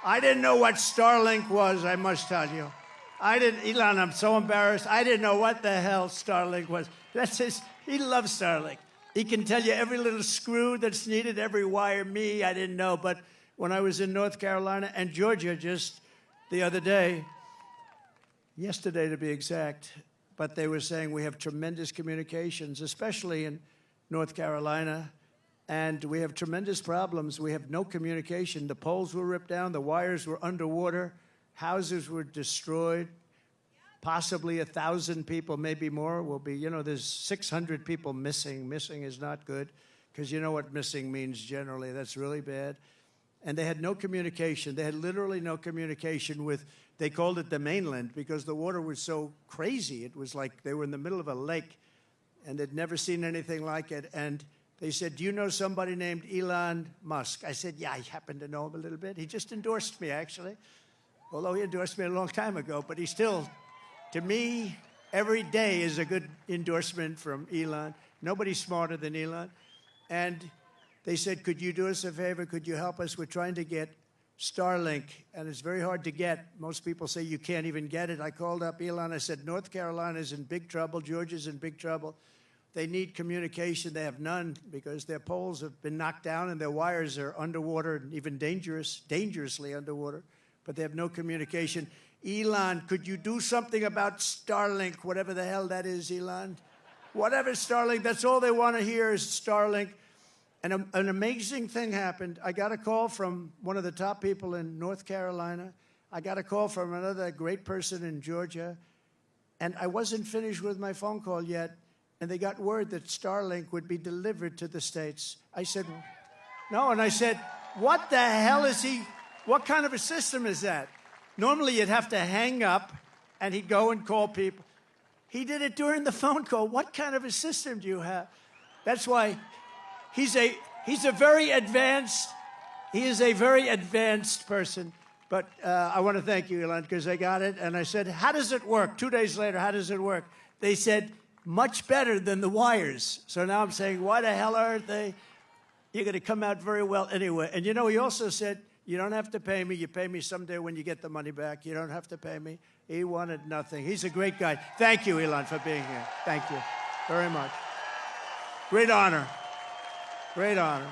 A: I didn't know what Starlink was, I must tell you. Elon, I'm so embarrassed. I didn't know what the hell Starlink was. He loves Starlink. He can tell you every little screw that's needed, every wire. Me, I didn't know. But when I was in North Carolina and Georgia just the other day, yesterday to be exact, but they were saying we have tremendous communications, especially in North Carolina, and we have tremendous problems. We have no communication. The poles were ripped down. The wires were underwater. Houses were destroyed. Possibly 1,000 people, maybe more, will be, there's 600 people missing. Missing is not good, because you know what missing means generally. That's really bad. And they had no communication. They had literally no communication with, they called it the mainland, because the water was so crazy. It was like they were in the middle of a lake, and they'd never seen anything like it. And they said, do you know somebody named Elon Musk? I said, yeah, I happen to know him a little bit. He just endorsed me, actually. Although he endorsed me a long time ago, but he still, to me, every day is a good endorsement from Elon. Nobody's smarter than Elon. And they said, could you do us a favor? Could you help us? We're trying to get Starlink, and it's very hard to get. Most people say you can't even get it. I called up Elon. I said, North Carolina's in big trouble. Georgia's in big trouble. They need communication. They have none because their poles have been knocked down and their wires are underwater and even dangerously underwater. But they have no communication. Elon, could you do something about Starlink, whatever the hell that is, Elon? Whatever Starlink, that's all they want to hear is Starlink. And an amazing thing happened. I got a call from one of the top people in North Carolina. I got a call from another great person in Georgia. And I wasn't finished with my phone call yet. And they got word that Starlink would be delivered to the States. I said, no. And I said, what the hell is he? What kind of a system is that? Normally, you'd have to hang up, and he'd go and call people. He did it during the phone call. What kind of a system do you have? That's why he's a very advanced person. But I want to thank you, Elon, because I got it. And I said, how does it work? 2 days later, how does it work? They said, much better than the wires. So now I'm saying, why the hell aren't they? You're going to come out very well anyway. And he also said, you don't have to pay me. You pay me someday when you get the money back. You don't have to pay me. He wanted nothing. He's a great guy. Thank you, Elon, for being here. Thank you very much. Great honor. Great honor.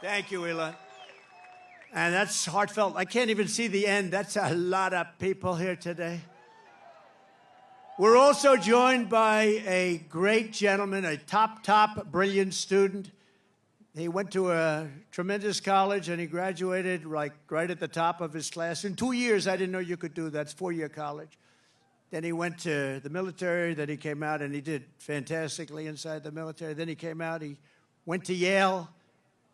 A: Thank you, Elon. And that's heartfelt. I can't even see the end. That's a lot of people here today. We're also joined by a great gentleman, a top, brilliant student. He went to a tremendous college, and he graduated right at the top of his class. In 2 years, I didn't know you could do that. It's 4-year college. Then he went to the military. Then he came out, and he did fantastically inside the military. Then he came out. He went to Yale.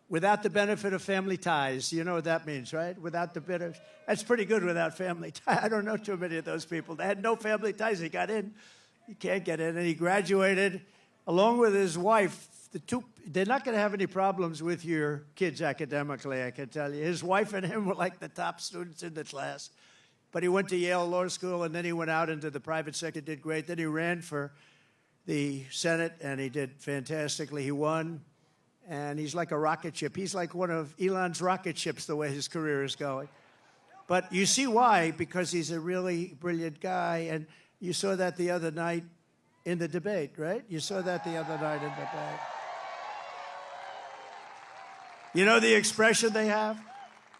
A: Without the benefit of family ties. You know what that means, right? Without the benefit. That's pretty good without family ties. I don't know too many of those people. They had no family ties. He got in. You can't get in. And he graduated along with his wife. They're not going to have any problems with your kids academically, I can tell you. His wife and him were like the top students in the class. But he went to Yale Law School, and then he went out into the private sector, did great. Then he ran for the Senate, and he did fantastically. He won. And he's like a rocket ship. He's like one of Elon's rocket ships, the way his career is going. But you see why, because he's a really brilliant guy. And you saw that the other night in the debate, right? You saw that the other night in the debate. You know the expression they have?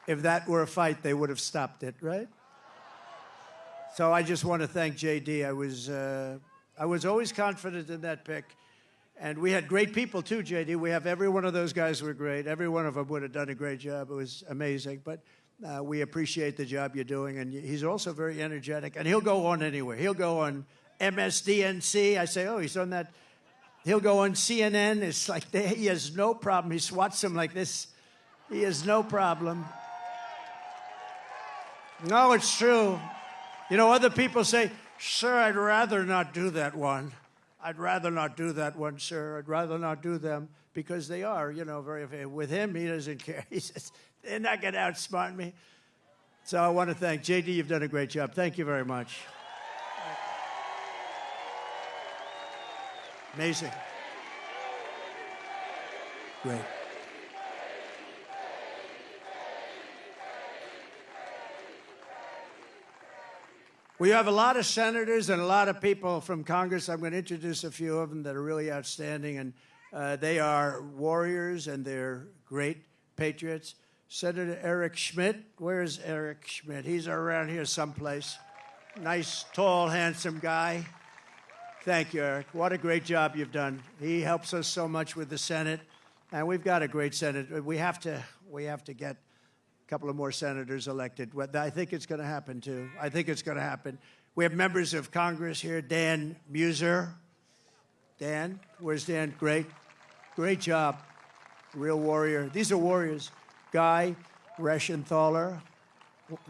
A: If that were a fight, they would have stopped it, right? So I just want to thank J.D. I was always confident in that pick. And we had great people, too, J.D. We have every one of those guys were great. Every one of them would have done a great job. It was amazing. But we appreciate the job you're doing. And he's also very energetic. And he'll go on anywhere. He'll go on MSDNC. I say, oh, he's on that. He'll go on CNN. It's like he has no problem. He swats them like this. He has no problem. No, it's true. Other people say, sir, I'd rather not do that one. I'd rather not do that one, sir. I'd rather not do them because they are, you know, very, with him, he doesn't care. He says, they're not going to outsmart me. So I want to thank J.D. You've done a great job. Thank you very much. Amazing. Great. We have a lot of senators and a lot of people from Congress. I'm going to introduce a few of them that are really outstanding, and they are warriors and they're great patriots. Senator Eric Schmidt. Where's Eric Schmidt? He's around here someplace. Nice, tall, handsome guy. Thank you, Eric. What a great job you've done. He helps us so much with the Senate, and we've got a great Senate. We have to get a couple of more senators elected. I think it's going to happen, too. I think it's going to happen. We have members of Congress here. Dan Muser. Dan, where's Dan? Great. Great job. Real warrior. These are warriors. Guy Reschenthaler.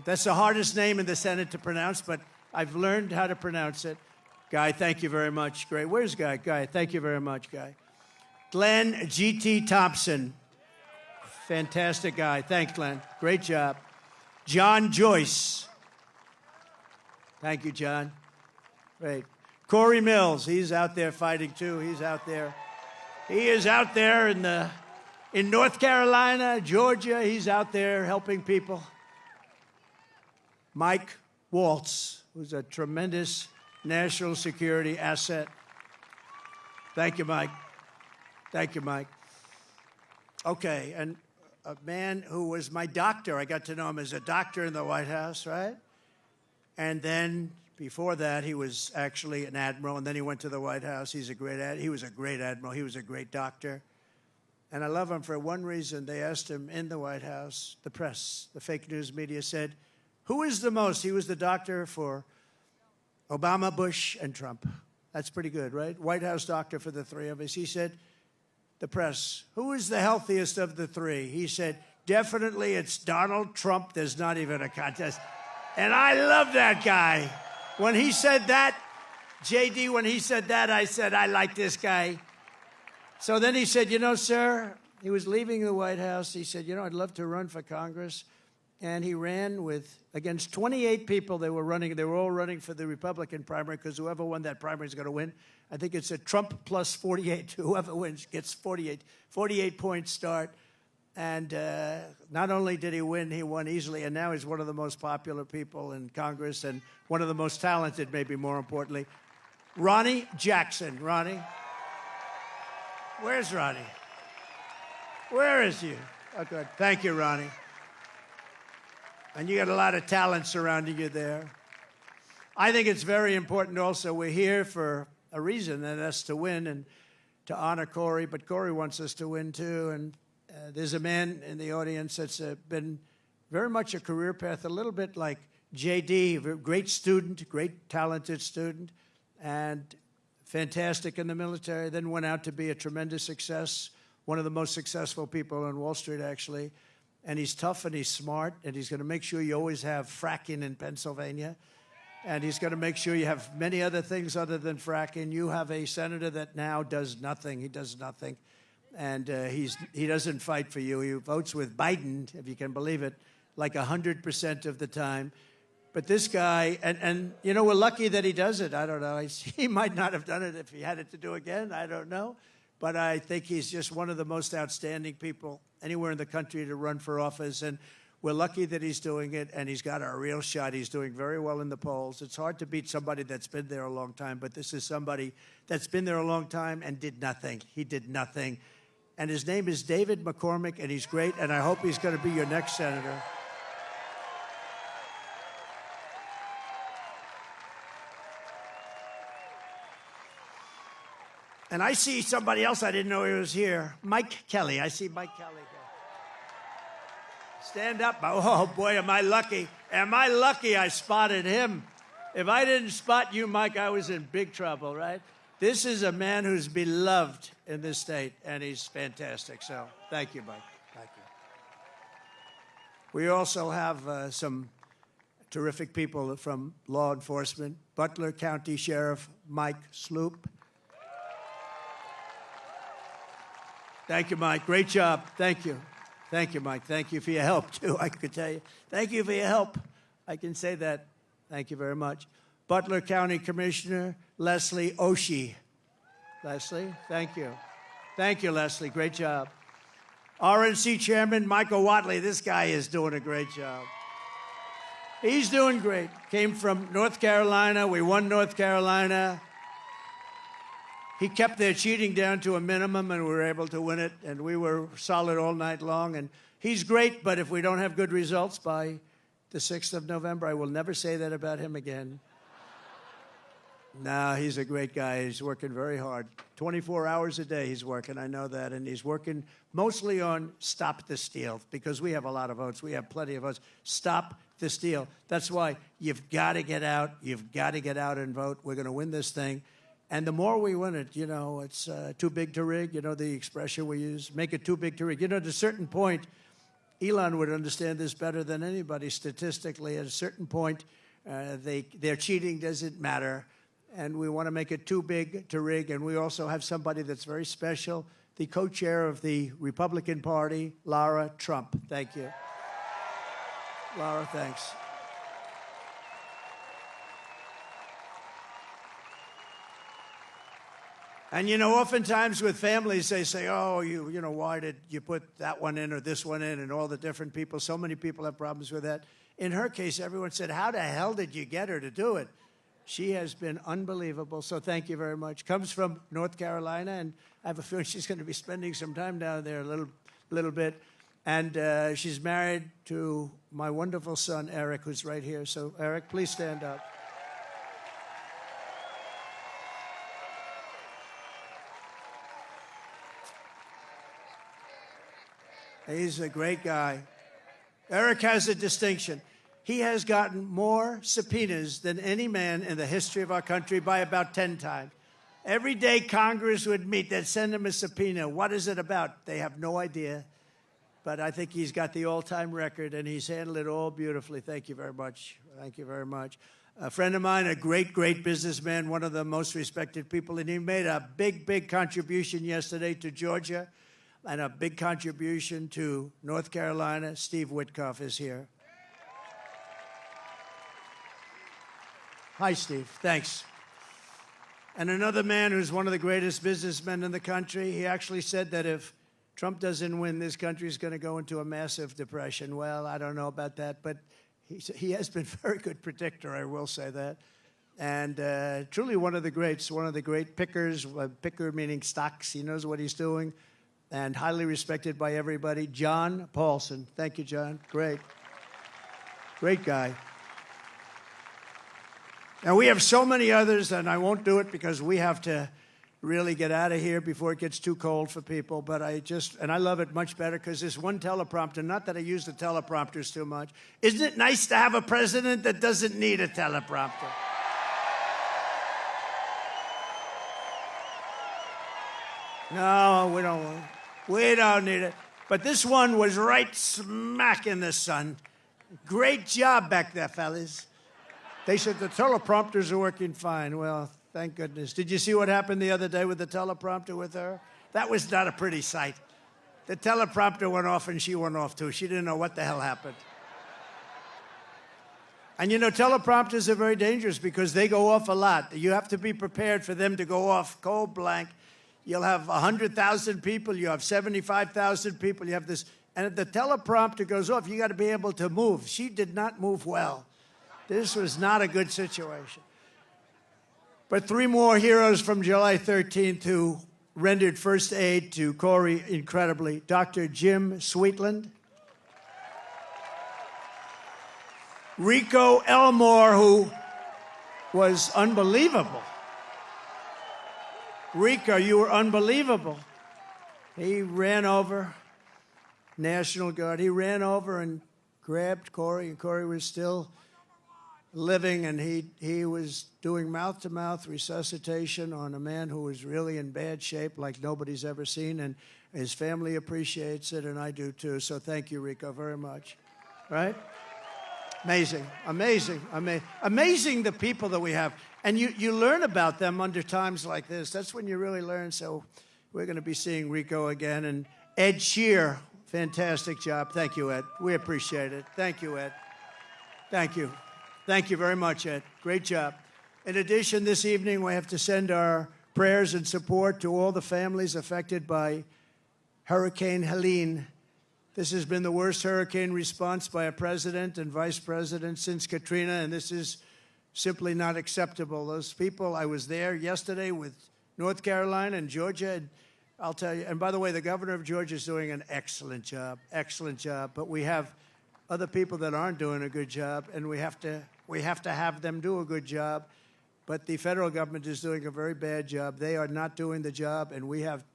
A: That's the hardest name in the Senate to pronounce, but I've learned how to pronounce it. Guy, thank you very much. Great. Where's Guy? Guy, thank you very much, Guy. Glenn G.T. Thompson. Fantastic guy. Thanks, Glenn. Great job. John Joyce. Thank you, John. Great. Corey Mills. He's out there fighting, too. He's out there. He is out there in North Carolina, Georgia. He's out there helping people. Mike Waltz, who's a tremendous national security asset. Thank you, Mike. Thank you, Mike. Okay, and a man who was my doctor. I got to know him as a doctor in the White House, right? And then before that, he was actually an admiral, and then he went to the White House. He was a great admiral. He was a great doctor. And I love him for one reason. They asked him in the White House, the press, the fake news media said, who is the most? He was the doctor for Obama, Bush, and Trump. That's pretty good, right? White House doctor for the three of us. He said, the press, who is the healthiest of the three? He said, definitely it's Donald Trump. There's not even a contest. And I love that guy. When he said that, J.D., when he said that, I said, I like this guy. So then he said, you know, sir, he was leaving the White House. He said, you know, I'd love to run for Congress. And he ran against 28 people. They were all running for the Republican primary because whoever won that primary is going to win. I think it's a Trump plus 48. Whoever wins gets 48 points start. And not only did he win, he won easily. And now he's one of the most popular people in Congress and one of the most talented, maybe more importantly. Ronnie Jackson. Ronnie? Where's Ronnie? Where is he? Oh, good. Thank you, Ronnie. And you got a lot of talent surrounding you there. I think it's very important also. We're here for a reason, and that's to win and to honor Corey. But Corey wants us to win, too. And there's a man in the audience that's been very much a career path, a little bit like J.D., great student, great talented student, and fantastic in the military, then went out to be a tremendous success, one of the most successful people on Wall Street, actually. And he's tough and he's smart, and he's going to make sure you always have fracking in Pennsylvania. And he's going to make sure you have many other things other than fracking. You have a senator that now does nothing. He does nothing. And he doesn't fight for you. He votes with Biden, if you can believe it, like 100% of the time. But this guy, and you know, we're lucky that he does it. I don't know. He might not have done it if he had it to do again. I don't know. But I think he's just one of the most outstanding people anywhere in the country to run for office. And we're lucky that he's doing it, and he's got a real shot. He's doing very well in the polls. It's hard to beat somebody that's been there a long time, but this is somebody that's been there a long time and did nothing. He did nothing. And his name is David McCormick, and he's great, and I hope he's going to be your next senator. And I see somebody else I didn't know he was here. Mike Kelly. I see Mike Kelly here. Stand up. Oh, boy, am I lucky. Am I lucky I spotted him? If I didn't spot you, Mike, I was in big trouble, right? This is a man who's beloved in this state, and he's fantastic. So thank you, Mike. Thank you. We also have some terrific people from law enforcement. Butler County Sheriff Mike Sloop. Thank you, Mike. Great job. Thank you. Thank you, Mike. Thank you for your help, too, I could tell you. Thank you for your help. I can say that. Thank you very much. Butler County Commissioner Leslie Oshie. Leslie, thank you. Thank you, Leslie. Great job. RNC Chairman Michael Watley. This guy is doing a great job. He's doing great. Came from North Carolina. We won North Carolina. He kept their cheating down to a minimum, and we were able to win it, and we were solid all night long. And he's great, but if we don't have good results by the 6th of November, I will never say that about him again. No, he's a great guy. He's working very hard. 24 hours a day he's working, I know that. And he's working mostly on Stop the Steal, because we have a lot of votes. We have plenty of votes. Stop the steal. That's why you've got to get out. You've got to get out and vote. We're going to win this thing. And the more we win it, you know, it's too big to rig, you know, the expression we use, make it too big to rig. You know, at a certain point, Elon would understand this better than anybody statistically. At a certain point, their cheating doesn't matter. And we want to make it too big to rig. And we also have somebody that's very special, the co-chair of the Republican Party, Lara Trump. Thank you. Lara, thanks. And, you know, oftentimes with families, they say, oh, you know, why did you put that one in or this one in, and all the different people. So many people have problems with that. In her case, everyone said, how the hell did you get her to do it? She has been unbelievable, so thank you very much. Comes from North Carolina, and I have a feeling she's going to be spending some time down there a little bit. And she's married to my wonderful son, Eric, who's right here. So, Eric, please stand up. He's a great guy. Eric has a distinction. He has gotten more subpoenas than any man in the history of our country by about 10 times. Every day Congress would meet, they'd send him a subpoena. What is it about? They have no idea. But I think he's got the all-time record, and he's handled it all beautifully. Thank you very much. Thank you very much. A friend of mine, a great, great businessman, one of the most respected people, and he made a big, big contribution yesterday to Georgia and a big contribution to North Carolina. Steve Witkoff is here. Hi, Steve. Thanks. And another man who's one of the greatest businessmen in the country, he actually said that if Trump doesn't win, this country is going to go into a massive depression. Well, I don't know about that, but he has been a very good predictor, I will say that. And truly one of the greats, one of the great pickers, picker meaning stocks. He knows what he's doing, and highly respected by everybody. John Paulson. Thank you, John. Great. Great guy. Now, we have so many others, and I won't do it because we have to really get out of here before it gets too cold for people. But I love it much better because there's one teleprompter. Not that I use the teleprompters too much. Isn't it nice to have a president that doesn't need a teleprompter? No, we don't need it. But this one was right smack in the sun. Great job back there, fellas. They said the teleprompters are working fine. Well, thank goodness. Did you see what happened the other day with the teleprompter with her? That was not a pretty sight. The teleprompter went off and she went off too. She didn't know what the hell happened. And you know, teleprompters are very dangerous because they go off a lot. You have to be prepared for them to go off cold blank. You'll have 100,000 people. You have 75,000 people. You have this. And if the teleprompter goes off, you got to be able to move. She did not move well. This was not a good situation. But three more heroes from July 13th who rendered first aid to Corey incredibly. Dr. Jim Sweetland. Rico Elmore, who was unbelievable. Rico, you were unbelievable. He ran over, National Guard. He ran over and grabbed Corey, and Corey was still living, and he was doing mouth-to-mouth resuscitation on a man who was really in bad shape like nobody's ever seen, and his family appreciates it, and I do too. So thank you, Rico, very much. Right? Amazing, amazing, amazing the people that we have. And you learn about them under times like this. That's when you really learn. So we're going to be seeing Rico again. And Ed Shear, fantastic job. Thank you, Ed. We appreciate it. Thank you, Ed. Thank you. Thank you very much, Ed. Great job. In addition, this evening, we have to send our prayers and support to all the families affected by Hurricane Helene. This has been the worst hurricane response by a president and vice president since Katrina, and this is simply not acceptable. Those people, I was there yesterday with North Carolina and Georgia, and I'll tell you, and by the way, the governor of Georgia is doing an excellent job, but we have other people that aren't doing a good job, and we have to have them do a good job. But the federal government is doing a very bad job. They are not doing the job, and we have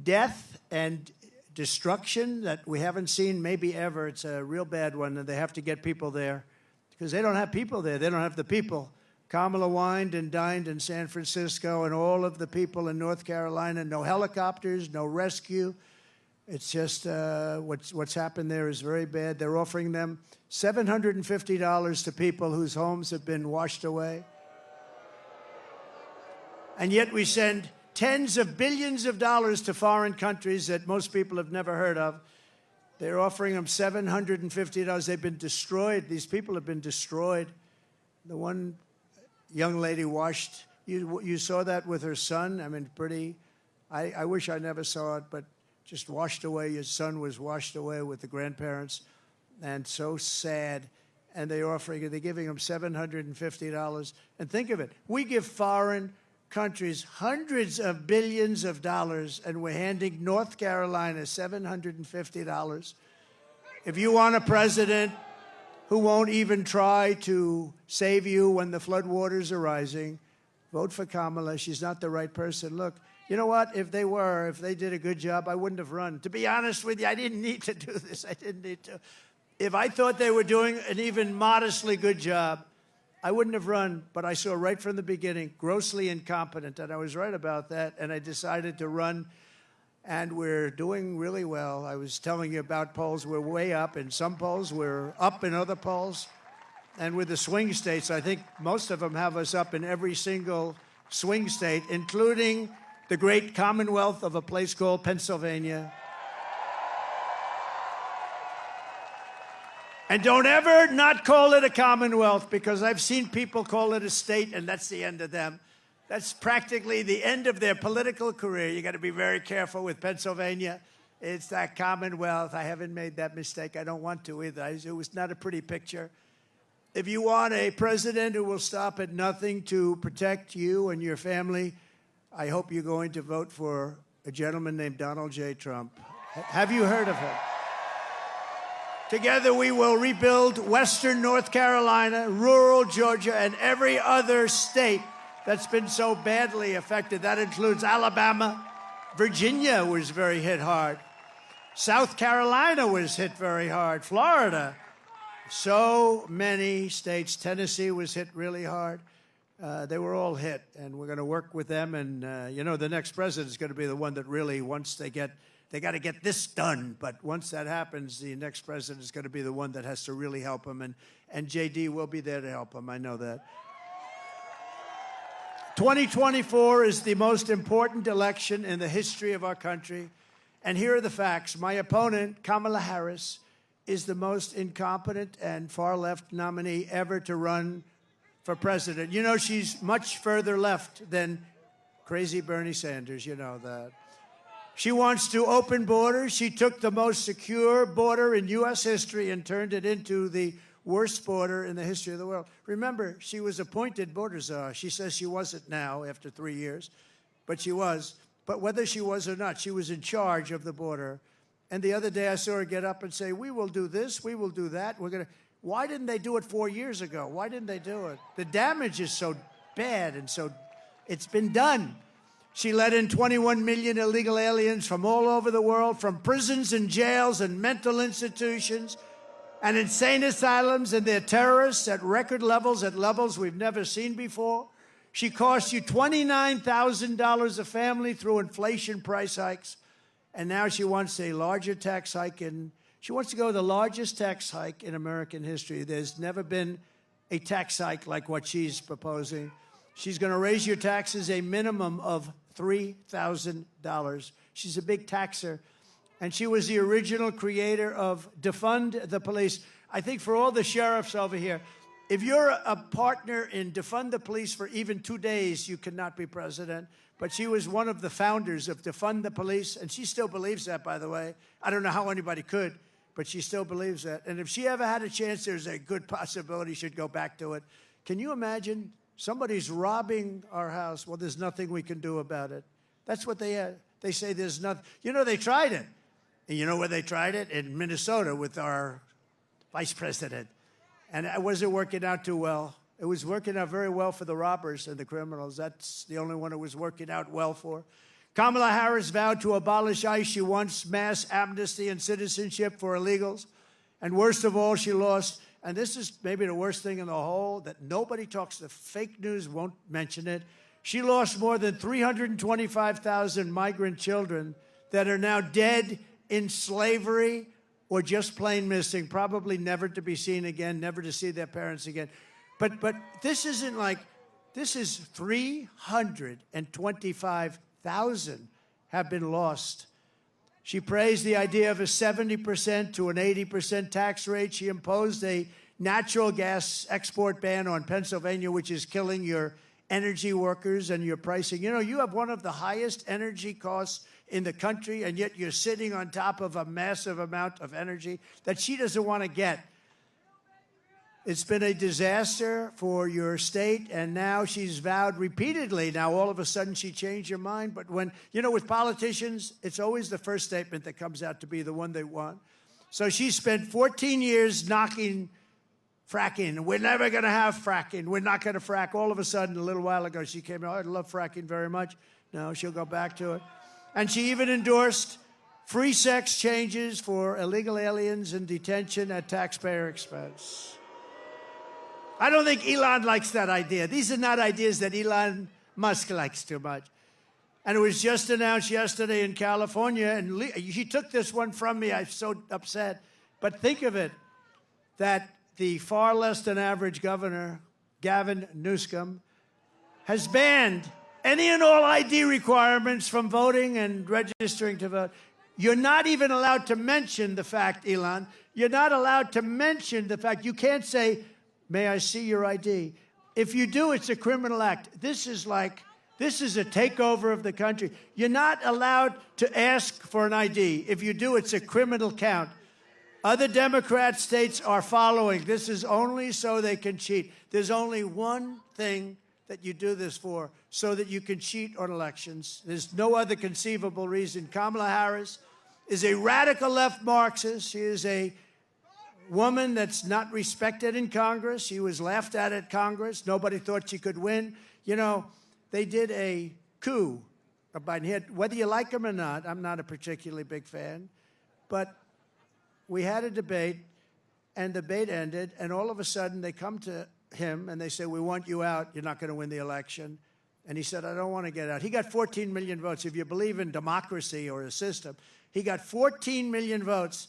A: death and destruction that we haven't seen maybe ever. It's a real bad one, and they have to get people there because they don't have people there. They don't have the people. Kamala wined and dined in San Francisco, and all of the people in North Carolina, no helicopters, no rescue. It's just what's happened there is very bad. They're offering them $750 to people whose homes have been washed away. And yet we send tens of billions of dollars to foreign countries that most people have never heard of. They're offering them $750. They've been destroyed. These people have been destroyed. The one young lady washed, you saw that with her son. I mean, pretty, I wish I never saw it, but just washed away. Your son was washed away with the grandparents, and so sad. And they're giving them $750. And think of it, we give foreign countries hundreds of billions of dollars, and we're handing North Carolina $750. If you want a president who won't even try to save you when the floodwaters are rising, vote for Kamala. She's not the right person. Look, you know what? If they did a good job, I wouldn't have run. To be honest with you, I didn't need to do this. I didn't need to. If I thought they were doing an even modestly good job, I wouldn't have run. But I saw right from the beginning, grossly incompetent, and I was right about that, and I decided to run, and we're doing really well. I was telling you about polls. We're way up in some polls. We're up in other polls. And with the swing states, I think most of them have us up in every single swing state, including the great commonwealth of a place called Pennsylvania. And don't ever not call it a commonwealth, because I've seen people call it a state, and that's the end of them. That's practically the end of their political career. You got to be very careful with Pennsylvania. It's that commonwealth. I haven't made that mistake. I don't want to either. It was not a pretty picture. If you want a president who will stop at nothing to protect you and your family, I hope you're going to vote for a gentleman named Donald J. Trump. Have you heard of him? Together we will rebuild Western North Carolina, rural Georgia, and every other state that's been so badly affected. That includes Alabama. Virginia was very hit hard. South Carolina was hit very hard. Florida. So many states. Tennessee was hit really hard. They were all hit, and we're going to work with them. And, the next president is going to be the one that really, once they got to get this done. But once that happens, the next president is going to be the one that has to really help them. And J.D. will be there to help them. I know that. 2024 is the most important election in the history of our country. And here are the facts. My opponent, Kamala Harris, is the most incompetent and far-left nominee ever to run for president. You know, she's much further left than crazy Bernie Sanders. You know that. She wants to open borders. She took the most secure border in U.S. history and turned it into the worst border in the history of the world. Remember, she was appointed border czar. She says she wasn't now after 3 years, but she was. But whether she was or not, she was in charge of the border. And the other day I saw her get up and say, we will do this, we will do that. Why didn't they do it 4 years ago? Why didn't they do it? The damage is so bad, and so it's been done. She let in 21 million illegal aliens from all over the world, from prisons and jails and mental institutions and insane asylums, and they're terrorists at record levels, at levels we've never seen before. She cost you $29,000 a family through inflation price hikes, and now she wants a larger tax hike. She wants to go the largest tax hike in American history. There's never been a tax hike like what she's proposing. She's going to raise your taxes a minimum of $3,000. She's a big taxer. And she was the original creator of Defund the Police. I think for all the sheriffs over here, if you're a partner in Defund the Police for even 2 days, you cannot be president. But she was one of the founders of Defund the Police, and she still believes that, by the way. I don't know how anybody could, but she still believes that. And if she ever had a chance, there's a good possibility she'd go back to it. Can you imagine? Somebody's robbing our house. Well, there's nothing we can do about it. That's what they say there's nothing. You know, they tried it. And you know where they tried it? In Minnesota with our vice president. And it wasn't working out too well. It was working out very well for the robbers and the criminals. That's the only one it was working out well for. Kamala Harris vowed to abolish ICE. She wants mass amnesty and citizenship for illegals. And worst of all, she lost. And this is maybe the worst thing in the whole, that nobody talks. The fake news won't mention it. She lost more than 325,000 migrant children that are now dead in slavery or just plain missing, probably never to be seen again, never to see their parents again. But this isn't like, this is 325,000 have been lost. She praised the idea of a 70% to an 80% tax rate. She imposed a natural gas export ban on Pennsylvania, which is killing your energy workers and your pricing. You know, you have one of the highest energy costs in the country, and yet you're sitting on top of a massive amount of energy that she doesn't want to get. It's been a disaster for your state, and now she's vowed repeatedly. Now, all of a sudden, she changed her mind. But when, you know, with politicians, it's always the first statement that comes out to be the one they want. So she spent 14 years knocking fracking. We're never going to have fracking. We're not going to frack. All of a sudden, a little while ago, she came out, I love fracking very much. No, she'll go back to it. And she even endorsed free sex changes for illegal aliens in detention at taxpayer expense. I don't think Elon likes that idea. These are not ideas that Elon Musk likes too much. And it was just announced yesterday in California, and he took this one from me. I'm so upset. But think of it, that the far less than average governor, Gavin Newsom, has banned any and all ID requirements from voting and registering to vote. You're not even allowed to mention the fact, Elon, you're not allowed to mention the fact. You can't say, may I see your ID? If you do, it's a criminal act. This is a takeover of the country. You're not allowed to ask for an ID. If you do, it's a criminal count. Other Democrat states are following. This is only so they can cheat. There's only one thing that you do this for, so that you can cheat on elections. There's no other conceivable reason. Kamala Harris is a radical left Marxist. She is a woman that's not respected in Congress. She was laughed at Congress. Nobody thought she could win. You know, they did a coup. Whether you like him or not, I'm not a particularly big fan, but we had a debate, and the debate ended, and all of a sudden they come to him and they say, we want you out. You're not going to win the election. And he said, I don't want to get out. He got 14 million votes. If you believe in democracy or a system, he got 14 million votes.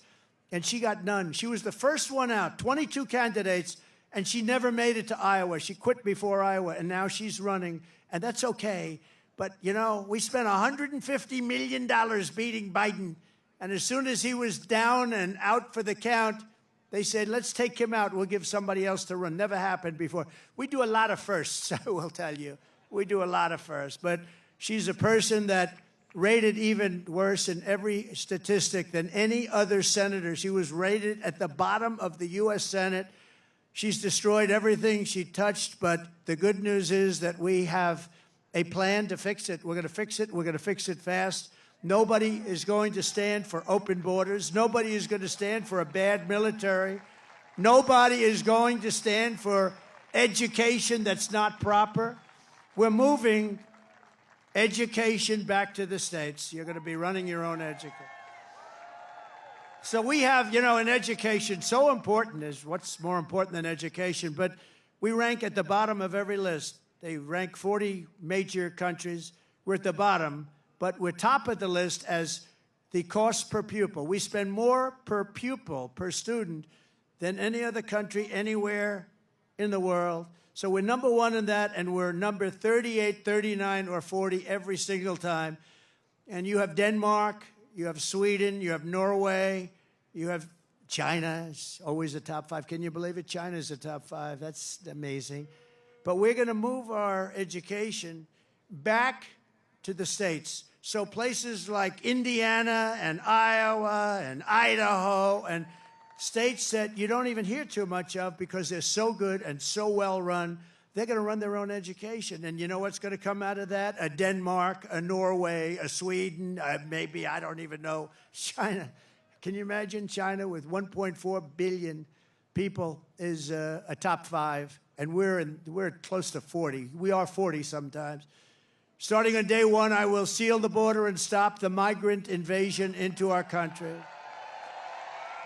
A: And she got none. She was the first one out, 22 candidates, and she never made it to Iowa. She quit before Iowa, and now she's running, and that's okay. But, you know, we spent $150 million beating Biden, and as soon as he was down and out for the count, they said, let's take him out. We'll give somebody else to run. Never happened before. We do a lot of firsts, I will tell you. We do a lot of firsts. But she's a person that rated even worse in every statistic than any other senator. She was rated at the bottom of the U.S. Senate. She's destroyed everything she touched, but the good news is that we have a plan to fix it. We're going to fix it. We're going to fix it fast. Nobody is going to stand for open borders. Nobody is going to stand for a bad military. Nobody is going to stand for education that's not proper. We're moving education back to the states. You're going to be running your own education. So we have, you know, in education, so important is what's more important than education, but we rank at the bottom of every list. They rank 40 major countries. We're at the bottom, but we're top of the list as the cost per pupil. We spend more per pupil, per student, than any other country anywhere in the world. So we're number one in that, and we're number 38, 39, or 40 every single time. And you have Denmark, you have Sweden, you have Norway, you have China. It's always a top 5. Can you believe it? China's a top 5. That's amazing. But we're going to move our education back to the states. So places like Indiana and Iowa and Idaho and states that you don't even hear too much of because they're so good and so well run, they're going to run their own education. And you know what's going to come out of that? A Denmark, a Norway, a Sweden, maybe, I don't even know, China. Can you imagine China with 1.4 billion people is a top 5, and we're close to 40. We are 40 sometimes. Starting on day 1, I will seal the border and stop the migrant invasion into our country.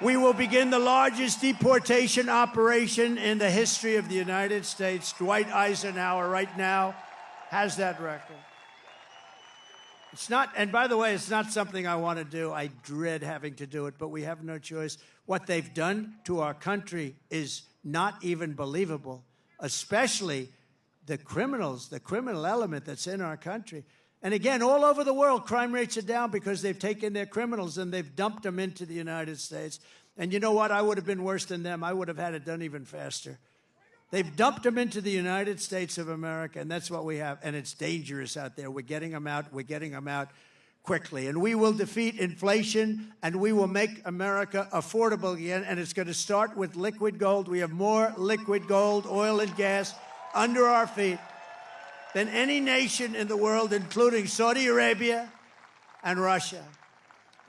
A: We will begin the largest deportation operation in the history of the United States. Dwight Eisenhower right now has that record. It's not, and by the way, it's not something I want to do. I dread having to do it, but we have no choice. What they've done to our country is not even believable, especially the criminals, the criminal element that's in our country. And again, all over the world, crime rates are down because they've taken their criminals and they've dumped them into the United States. And you know what? I would have been worse than them. I would have had it done even faster. They've dumped them into the United States of America, and that's what we have. And it's dangerous out there. We're getting them out. We're getting them out quickly. And we will defeat inflation, and we will make America affordable again. And it's going to start with liquid gold. We have more liquid gold, oil and gas under our feet than any nation in the world, including Saudi Arabia and Russia.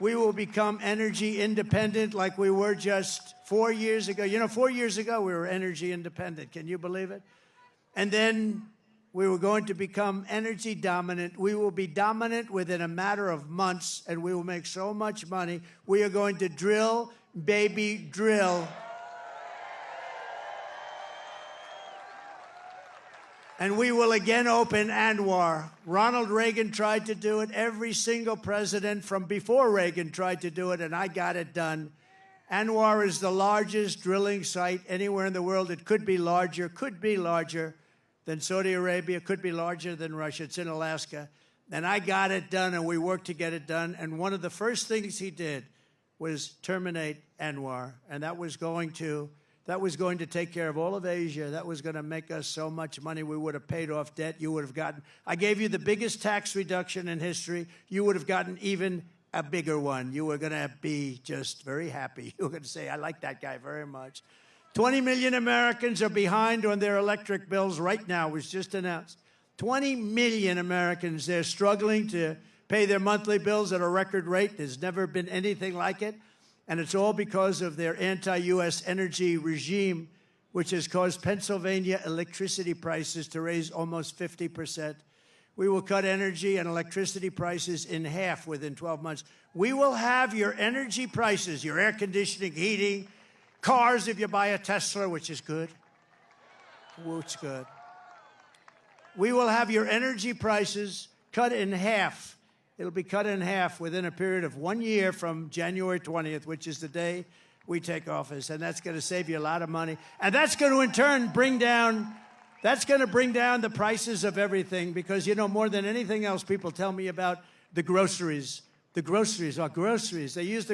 A: We will become energy independent like we were just 4 years ago. You know, 4 years ago, we were energy independent. Can you believe it? And then we were going to become energy dominant. We will be dominant within a matter of months, and we will make so much money. We are going to drill, baby, drill. And we will again open ANWR. Ronald Reagan tried to do it. Every single president from before Reagan tried to do it, and I got it done. ANWR is the largest drilling site anywhere in the world. It could be larger than Saudi Arabia, could be larger than Russia. It's in Alaska. And I got it done, and we worked to get it done. And one of the first things he did was terminate ANWR, and that was going to take care of all of Asia. That was going to make us so much money. We would have paid off debt. You would have gotten, I gave you the biggest tax reduction in history. You would have gotten even a bigger one. You were going to be just very happy. You were going to say, I like that guy very much. 20 million Americans are behind on their electric bills right now. It was just announced. 20 million Americans, they're struggling to pay their monthly bills at a record rate. There's never been anything like it. And it's all because of their anti-U.S. energy regime, which has caused Pennsylvania electricity prices to raise almost 50%. We will cut energy and electricity prices in half within 12 months. We will have your energy prices, your air conditioning, heating, cars if you buy a Tesla, which is good. It's good. We will have your energy prices cut in half. It'll be cut in half within a period of 1 year from January 20th, which is the day we take office. And that's going to save you a lot of money. And that's going to, in turn, bring down the prices of everything because, you know, more than anything else, people tell me about the groceries. The groceries are groceries. They use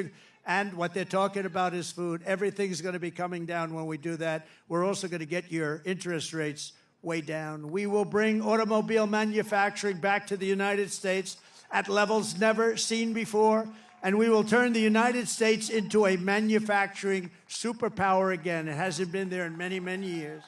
A: and what they're talking about is food. Everything's going to be coming down when we do that. We're also going to get your interest rates way down. We will bring automobile manufacturing back to the United States at levels never seen before, and we will turn the United States into a manufacturing superpower again. It hasn't been there in many, many years.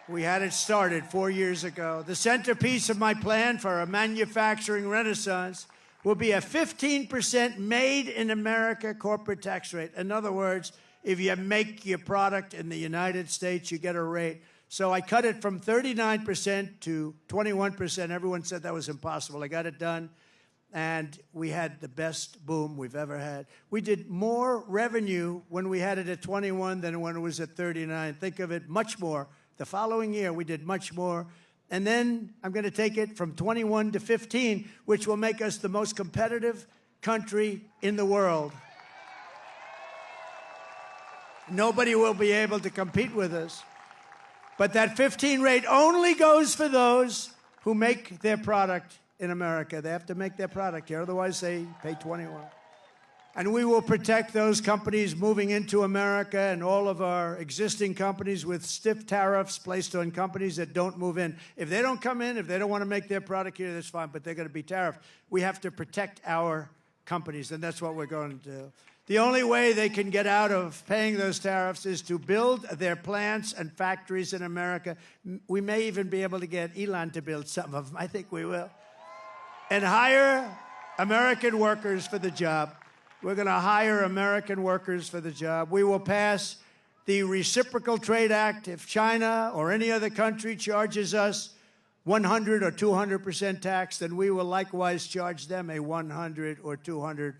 A: We had it started 4 years ago. The centerpiece of my plan for a manufacturing renaissance will be a 15% made-in-America corporate tax rate. In other words, if you make your product in the United States, you get a rate. So I cut it from 39% to 21%. Everyone said that was impossible. I got it done, and we had the best boom we've ever had. We did more revenue when we had it at 21 than when it was at 39. Think of it, much more. The following year, we did much more. And then I'm going to take it from 21 to 15, which will make us the most competitive country in the world. Nobody will be able to compete with us. But that 15 rate only goes for those who make their product in America. They have to make their product here, otherwise they pay 21. And we will protect those companies moving into America and all of our existing companies with stiff tariffs placed on companies that don't move in. If they don't come in, if they don't want to make their product here, that's fine, but they're going to be tariffed. We have to protect our companies, and that's what we're going to do. The only way they can get out of paying those tariffs is to build their plants and factories in America. We may even be able to get Elon to build some of them. I think we will. And hire American workers for the job. We're going to hire American workers for the job. We will pass the Reciprocal Trade Act. If China or any other country charges us 100 or 200% tax, then we will likewise charge them a 100 or 200%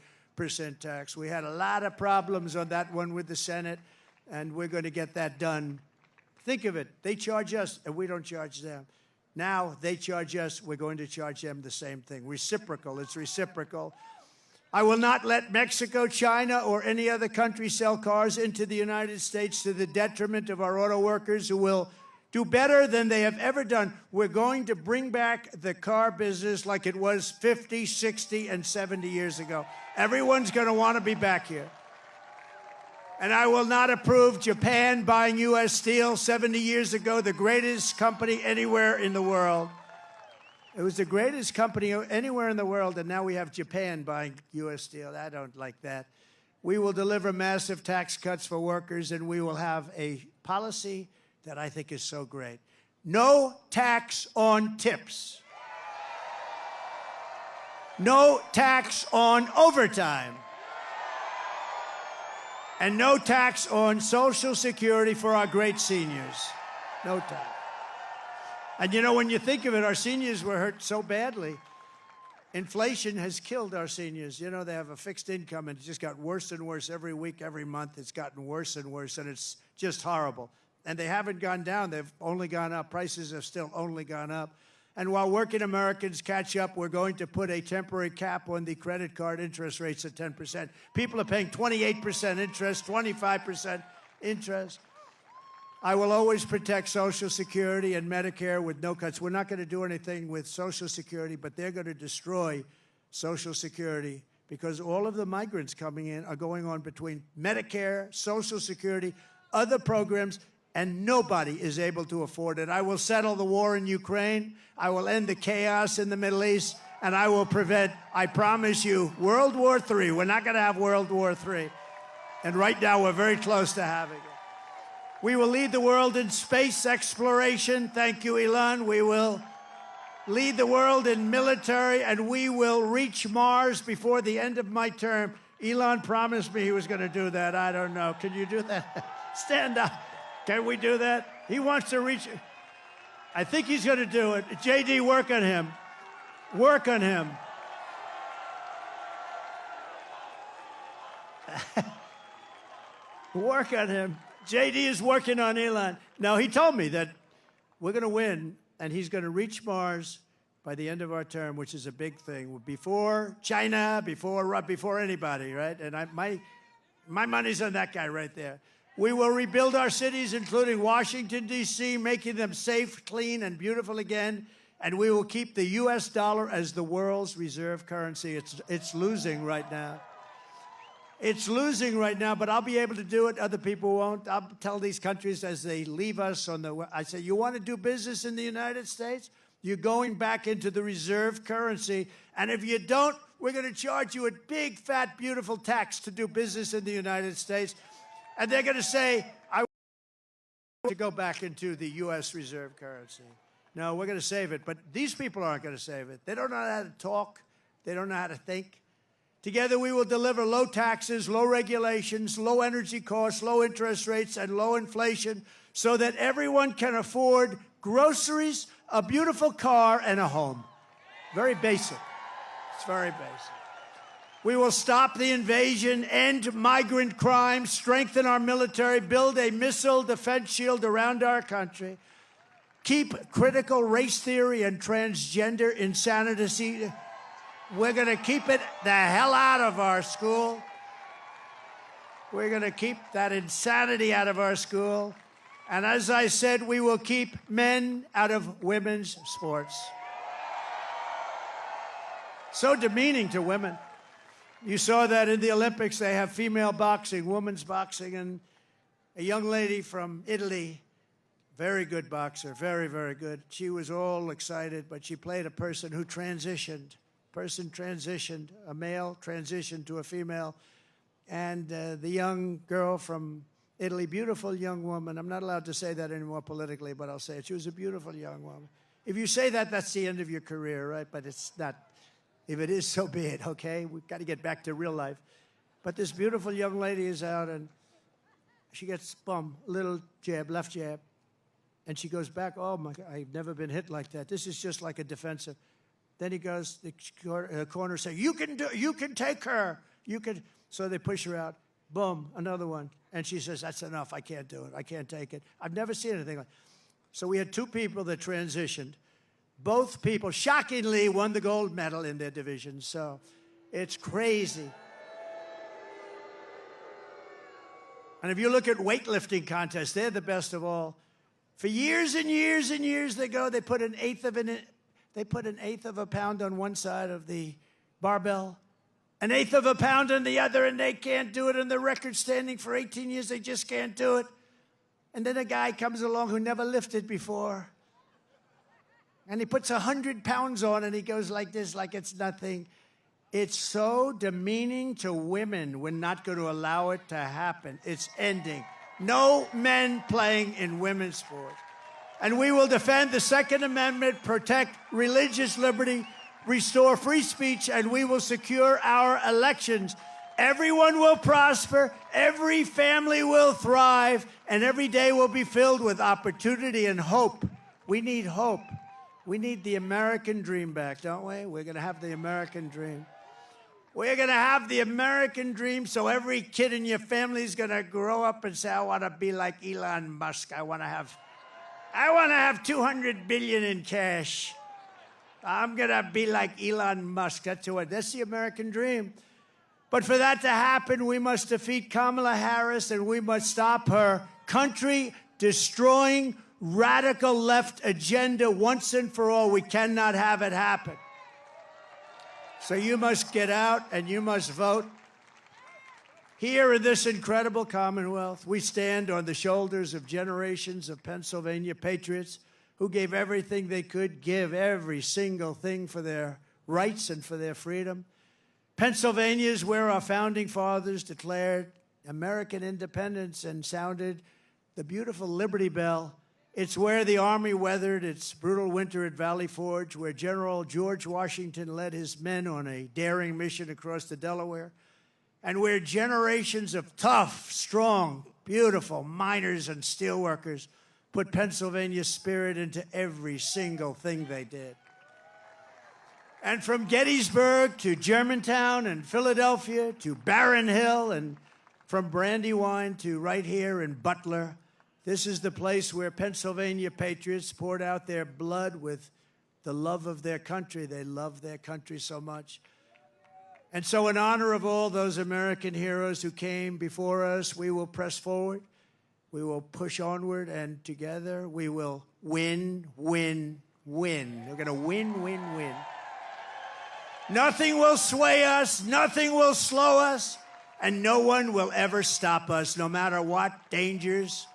A: tax. We had a lot of problems on that one with the Senate, and we're going to get that done. Think of it. They charge us, and we don't charge them. Now they charge us. We're going to charge them the same thing. Reciprocal. It's reciprocal. I will not let Mexico, China, or any other country sell cars into the United States to the detriment of our auto workers who will do better than they have ever done. We're going to bring back the car business like it was 50, 60, and 70 years ago. Everyone's going to want to be back here. And I will not approve Japan buying U.S. Steel 70 years ago, the greatest company anywhere in the world. It was the greatest company anywhere in the world, and now we have Japan buying U.S. Steel. I don't like that. We will deliver massive tax cuts for workers, and we will have a policy that I think is so great. No tax on tips. No tax on overtime. And no tax on Social Security for our great seniors. No tax. And you know, when you think of it, our seniors were hurt so badly. Inflation has killed our seniors. You know, they have a fixed income, and it just got worse and worse every week, every month. It's gotten worse and worse, and it's just horrible. And they haven't gone down. They've only gone up. Prices have still only gone up. And while working Americans catch up, we're going to put a temporary cap on the credit card interest rates at 10%. People are paying 28% interest, 25% interest. I will always protect Social Security and Medicare with no cuts. We're not going to do anything with Social Security, but they're going to destroy Social Security because all of the migrants coming in are going on between Medicare, Social Security, other programs, and nobody is able to afford it. I will settle the war in Ukraine. I will end the chaos in the Middle East, and I will prevent, I promise you, World War III. We're not going to have World War III. And right now, we're very close to having it. We will lead the world in space exploration. Thank you, Elon. We will lead the world in military, and we will reach Mars before the end of my term. Elon promised me he was going to do that. I don't know. Can you do that? Stand up. Can we do that? He wants to reach. I think he's going to do it. JD, work on him. Work on him. Work on him. JD is working on Elon. Now, he told me that we're going to win, and he's going to reach Mars by the end of our term, which is a big thing. Before China, before anybody, right? And my money's on that guy right there. We will rebuild our cities, including Washington, D.C., making them safe, clean, and beautiful again. And we will keep the U.S. dollar as the world's reserve currency. It's losing right now. It's losing right now, but I'll be able to do it. Other people won't. I'll tell these countries as they leave us I say, you want to do business in the United States? You're going back into the reserve currency. And if you don't, we're going to charge you a big, fat, beautiful tax to do business in the United States. And they're going to say, I want to go back into the U.S. reserve currency. No, we're going to save it. But these people aren't going to save it. They don't know how to talk. They don't know how to think. Together, we will deliver low taxes, low regulations, low energy costs, low interest rates, and low inflation so that everyone can afford groceries, a beautiful car, and a home. Very basic. It's very basic. We will stop the invasion, end migrant crime, strengthen our military, build a missile defense shield around our country, keep critical race theory and transgender insanity. We're going to keep it the hell out of our school. We're going to keep that insanity out of our school. And as I said, we will keep men out of women's sports. So demeaning to women. You saw that in the Olympics. They have female boxing, women's boxing, and a young lady from Italy, very good boxer, very, very good. She was all excited, but she played a person who transitioned. A male transitioned to a female. And the young girl from Italy, beautiful young woman. I'm not allowed to say that anymore politically, but I'll say it. She was a beautiful young woman. If you say that, that's the end of your career, right? But it's not. If it is, so be it, okay? We've got to get back to real life. But this beautiful young lady is out, and she gets, boom, a little jab, left jab. And she goes back, oh, my God, I've never been hit like that. This is just like a defensive. Then he goes, the corner say, you can take her. You can. So they push her out. Boom, another one. And she says, that's enough. I can't do it. I can't take it. I've never seen anything like that. So we had two people that transitioned. Both people, shockingly, won the gold medal in their division. So it's crazy. And if you look at weightlifting contests, they're the best of all. For years and years and years they put an eighth of a pound on one side of the barbell, an eighth of a pound on the other, and they can't do it. And the record standing for 18 years, they just can't do it. And then a guy comes along who never lifted before, and he puts 100 pounds on, and he goes like this, like it's nothing. It's so demeaning to women. We're not going to allow it to happen. It's ending. No men playing in women's sports. And we will defend the Second Amendment, protect religious liberty, restore free speech, and we will secure our elections. Everyone will prosper, every family will thrive, and every day will be filled with opportunity and hope. We need hope. We need the American dream back, don't we? We're going to have the American dream. We're going to have the American dream, so every kid in your family is going to grow up and say, I want to be like Elon Musk. I want to have 200 billion in cash. I'm going to be like Elon Musk. That's the American dream. But for that to happen, we must defeat Kamala Harris, and we must stop her country-destroying, radical left agenda once and for all. We cannot have it happen. So you must get out and you must vote. Here in this incredible Commonwealth, we stand on the shoulders of generations of Pennsylvania patriots who gave everything they could give, every single thing for their rights and for their freedom. Pennsylvania is where our founding fathers declared American independence and sounded the beautiful Liberty Bell. It's where the Army weathered its brutal winter at Valley Forge, where General George Washington led his men on a daring mission across the Delaware, and where generations of tough, strong, beautiful miners and steelworkers put Pennsylvania's spirit into every single thing they did. And from Gettysburg to Germantown and Philadelphia to Barron Hill, and from Brandywine to right here in Butler, this is the place where Pennsylvania patriots poured out their blood with the love of their country. They love their country so much. And so in honor of all those American heroes who came before us, we will press forward. We will push onward, and together we will win, win, win. We're going to win, win, win. Nothing will sway us. Nothing will slow us. And no one will ever stop us, no matter what dangers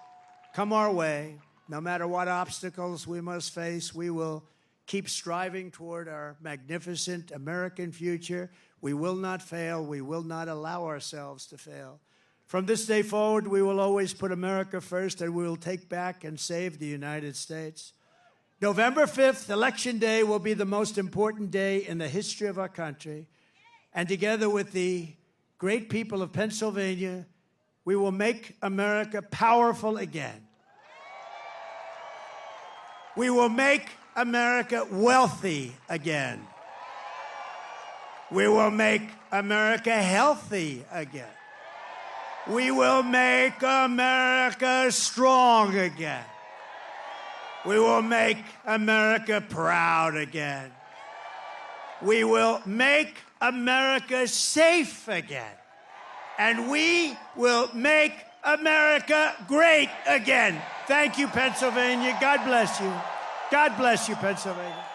A: come our way, no matter what obstacles we must face. We will keep striving toward our magnificent American future. We will not fail. We will not allow ourselves to fail. From this day forward, we will always put America first, and we will take back and save the United States. November 5th, Election Day, will be the most important day in the history of our country. And together with the great people of Pennsylvania, we will make America powerful again. We will make America wealthy again. We will make America healthy again. We will make America strong again. We will make America proud again. We will make America safe again. And we will make America great again. Thank you, Pennsylvania. God bless you. God bless you, Pennsylvania.